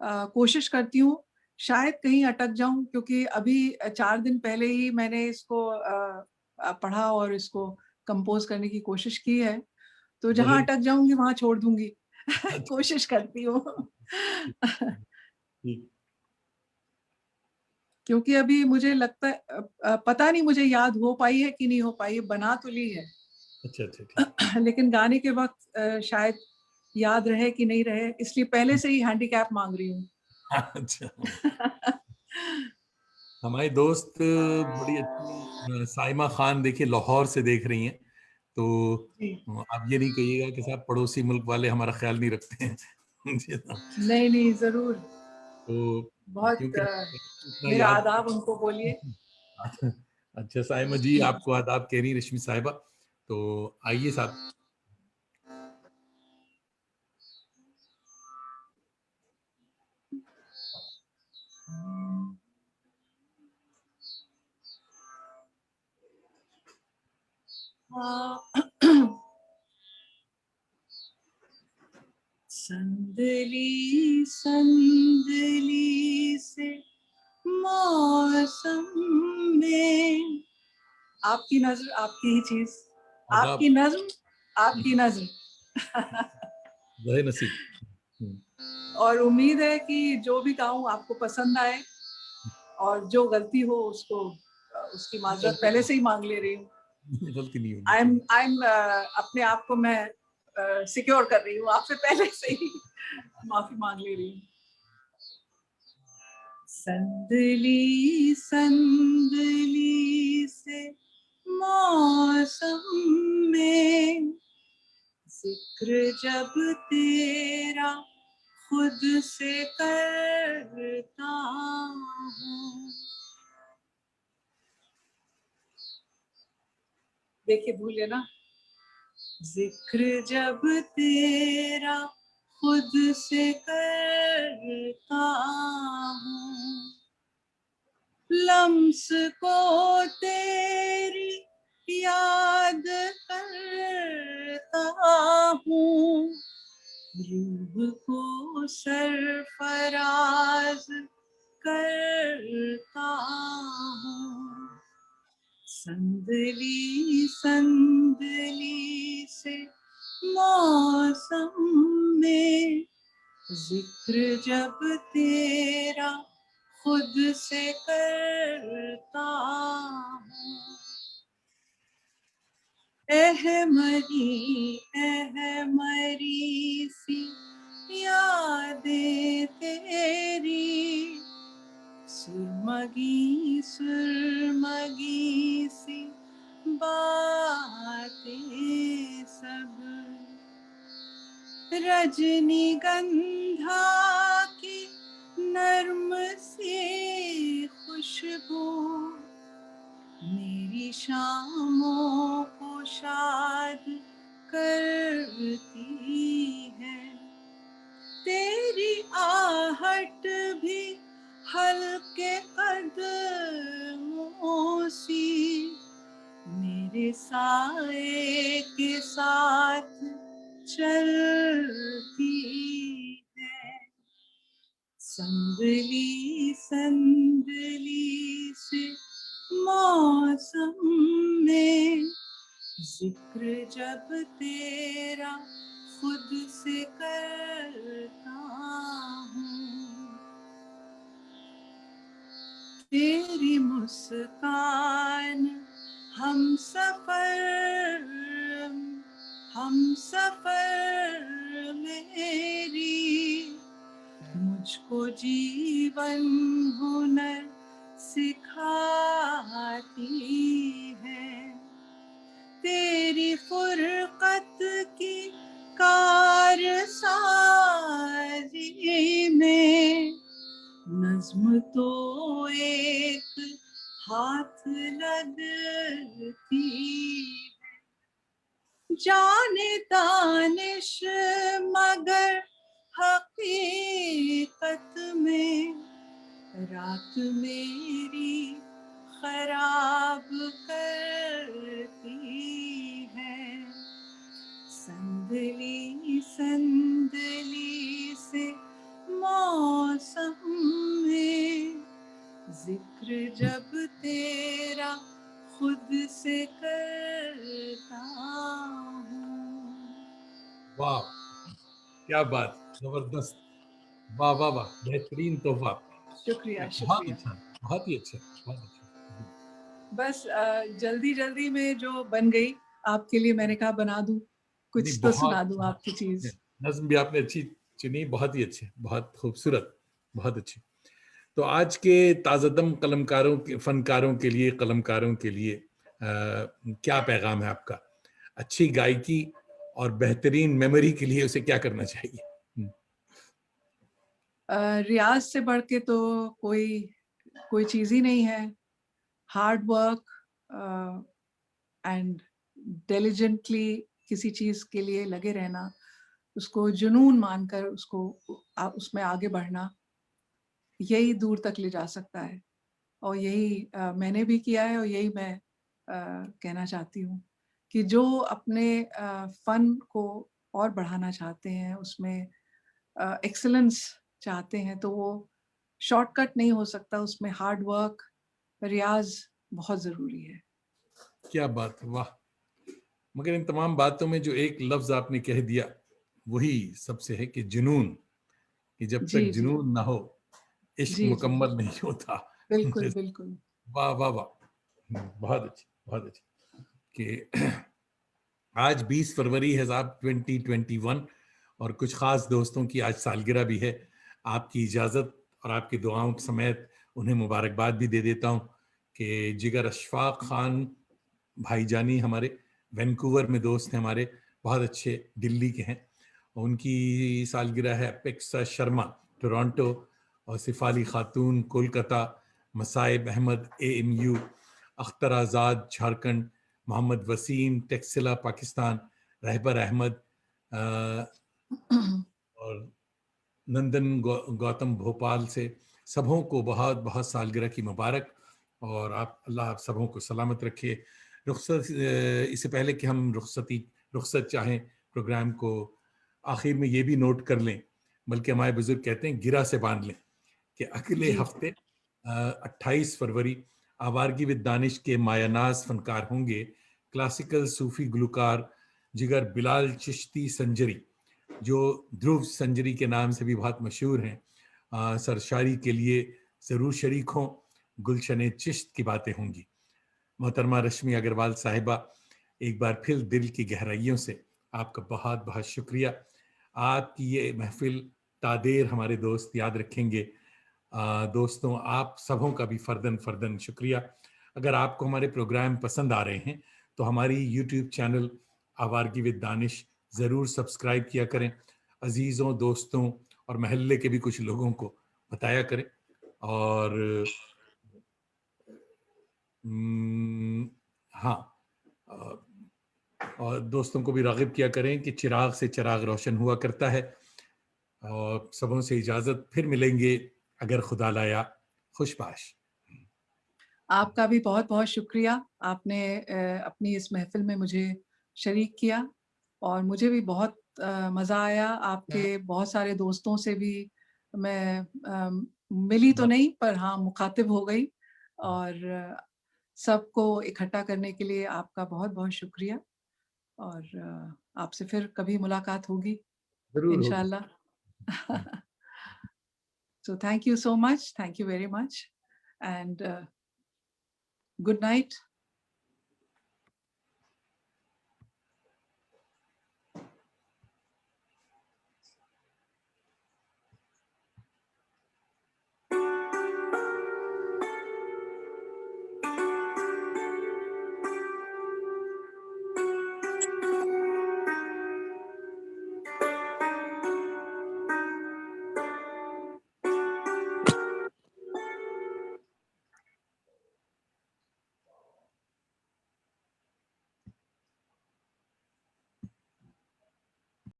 Speaker 2: कोशिश करती हूँ, शायद कहीं अटक जाऊँ, क्योंकि अभी 4 दिन पहले ही मैंने इसको पढ़ा और इसको कंपोज़ करने की कोशिश की है। तो जहाँ
Speaker 1: जरूर।
Speaker 2: अटक जाऊँगी वहाँ छोड़ दूँगी।
Speaker 1: अच्छा,
Speaker 2: कोशिश करती हूँ।
Speaker 1: ठीक।
Speaker 2: क्योंकि अभी मुझे लगता है पता नहीं मुझे याद हो पाई है कि नहीं हो पाई है, बना तो ली है।
Speaker 1: अच्छा अच्छा, ठीक।
Speaker 2: लेकिन गाने के वक़्त शायद याद रहे कि नहीं रहे, इसलिए पहले से ही हैंडीकैप माँग रही हूँ।
Speaker 1: अच्छा, हमारी दोस्त बड़ी अच्छी साइमा खान देखिए लाहौर से देख रही हैं। तो
Speaker 2: जी।
Speaker 1: आप ये नहीं कहिएगा कि साहब पड़ोसी मुल्क वाले हमारा ख्याल नहीं रखते हैं। जी हाँ।
Speaker 2: नहीं, नहीं, ज़रूर।
Speaker 1: तो
Speaker 2: बहुत
Speaker 1: क्योंकि इतना
Speaker 2: मेरा
Speaker 1: याद।
Speaker 2: आदाब उनको बोलिए।
Speaker 1: अच्छा, साइमा जी आपको आदाब कह रही रश्मि साहिबा। तो आइए साहब।
Speaker 2: संदली संदली से मौसम में, आपकी नज़्म, आपकी ही चीज़,
Speaker 1: आदाब।
Speaker 2: आपकी नज़्म, आपकी नज़्म।
Speaker 1: जहे नसीब।
Speaker 2: और उम्मीद है कि जो भी गाऊँ आपको पसंद आए, और जो गलती हो उसको उसकी माज़रत पहले से ही माँग ले रही हूँ।
Speaker 1: गलती नहीं होनी चाहिए।
Speaker 2: आई एम अपने आप को मैं सिक्योर कर रही हूँ, आपसे पहले से ही माफ़ी माँग ले रही हूँ। संदली संदली से मौसम में, जिक्र जब तेरा खुद से करता हूँ। देखिए, भूले ना। जिक्र जब तेरा खुद से करता हूँ, लम्स को तेरी याद करता हूँ, रूह को सरफराज करता हूँ। संदली संदली से मौसम में, जिक्र जब तेरा खुद से करता हूँ। अहमरी अहमरी सी यादें तेरी, सुरमगी सुरमगी सी बातें सब, रजनीगंधा की नर्म सी खुशबू, मेरी शामों को शाद करती है। तेरी आहट भी हल्के कदमों सी, मेरे साए के साथ चलती है। संदली संदली से मौसम में, जिक्र जब तेरा खुद से करता हूँ। तेरी मुस्कान हम सफर मेरी, मुझको जीवन हुनर सिखाती है। तेरी फुरकत की कारसाजी में नज्म तो एक हाथ लगती है। जाने दानिश मगर हकीकत में रात मेरी खराब करती है। संदली संदली से मौसम में जिक्र जब तेरा खुद से करता हूँ।
Speaker 1: वाह, क्या बात, जबरदस्त, वाह वाह वाह, बेहतरीन तोहफा।
Speaker 2: शुक्रिया
Speaker 1: बहुत
Speaker 2: शुक्रिया।
Speaker 1: अच्छा, बहुत ही अच्छा, बहुत अच्छा।
Speaker 2: बस जल्दी जल्दी में जो बन गई आपके लिए, मैंने कहा बना दूं, कुछ
Speaker 1: नहीं,
Speaker 2: तो
Speaker 1: बहुत
Speaker 2: सुना दूं आपकी चीज।
Speaker 1: नज्म भी आपने अच्छी चुनी, बहुत ही अच्छी, बहुत खूबसूरत, बहुत अच्छी। तो आज के ताज़ादम कलमकारों के फनकारों के लिए, कलमकारों के लिए क्या पैगाम है आपका? अच्छी गायकी और बेहतरीन मेमोरी के लिए उसे क्या करना चाहिए?
Speaker 2: रियाज से बढ़ के तो कोई चीज ही नहीं है। हार्ड वर्क एंड डिलिजेंटली किसी चीज के लिए लगे रहना, उसको जुनून मानकर उसमें आगे बढ़ना, यही दूर तक ले जा सकता है। और यही मैंने भी किया है, और यही मैं कहना चाहती हूँ कि जो अपने फन को और बढ़ाना चाहते हैं, उसमें एक्सेलेंस चाहते हैं, तो वो शॉर्टकट नहीं हो सकता, उसमें हार्ड वर्क, रियाज बहुत ज़रूरी है।
Speaker 1: क्या बात, वाह। मगर इन तमाम बातों में जो एक लफ्ज आपने कह दिया, वही सबसे है कि जुनून, कि जब तक
Speaker 2: जी, जी।
Speaker 1: जुनून ना हो इश्क
Speaker 2: जी, जी।
Speaker 1: मुकम्मल नहीं होता।
Speaker 2: बिल्कुल, बिल्कुल।
Speaker 1: वाह वाह वाह, बहुत अच्छी, बहुत अच्छी। कि आज 20 फरवरी है साहब 2021, और कुछ खास दोस्तों की आज सालगिरह भी है। आपकी इजाज़त और आपकी दुआओं समेत उन्हें मुबारकबाद भी दे देता हूँ कि जिगर अशफाक खान भाईजानी हमारे वैंकूवर में दोस्त हैं, हमारे बहुत अच्छे, दिल्ली के हैं। उनकी सालगिरह है। अपेक्सा शर्मा टोरंटो, और सिफाली खातून कोलकाता, मसाइब अहमद AMU, अख्तर आज़ाद झारखंड, मोहम्मद वसीम टेक्सिला पाकिस्तान, रहबर अहमद और नंदन गौतम भोपाल से। सबों को बहुत बहुत सालगिरह की मुबारक, और आप अल्लाह आप सबों को सलामत रखे। रुखसत इससे पहले कि हम रुखसत चाहें प्रोग्राम को, आखिर में ये भी नोट कर लें, बल्कि हमारे बुजुर्ग कहते हैं गिरा से बांध लें, कि अगले
Speaker 2: जी,
Speaker 1: हफ्ते 28 फरवरी आवारगी विद दानिश के मायानाज फनकार होंगे क्लासिकल सूफी गुलकार जिगर बिलाल चिश्ती संजरी, जो ध्रुव संजरी के नाम से भी बहुत मशहूर हैं। सरशारी के लिए ज़रूर शरीक हों। गुलशन चिश्त की बातें होंगी। मोहतरमा रश्मि अग्रवाल साहिबा, एक बार फिर दिल की गहराइयों से आपका बहुत बहुत शुक्रिया। आपकी ये महफिल तादेर हमारे दोस्त याद रखेंगे। दोस्तों, आप सबों का भी फ़र्दन फ़र्दन शुक्रिया। अगर आपको हमारे प्रोग्राम पसंद आ रहे हैं तो हमारी यूट्यूब चैनल आवारगी विद दानिश ज़रूर सब्सक्राइब किया करें। अजीज़ों, दोस्तों और महल्ले के भी कुछ लोगों को बताया करें। और हाँ, और दोस्तों को भी राग़िब किया करें कि चिराग से चिराग रोशन हुआ करता है। और सबों से इजाज़त, फिर मिलेंगे अगर खुदा लाया। खुशबाश।
Speaker 2: आपका भी बहुत-बहुत शुक्रिया। आपने अपनी इस महफ़िल में मुझे शरीक किया, और मुझे भी बहुत मज़ा आया। आपके बहुत सारे दोस्तों से भी मैं मिली तो नहीं, पर हाँ, मुख़ातिब हो गई, और सबको इकट्ठा करने के लिए आपका बहुत-बहुत शुक्रिया। और आपसे फिर कभी मुलाकात होगी
Speaker 1: ज़रूर होगी।
Speaker 2: इंशाल्लाह। So thank you so much. Thank you very much. And good night.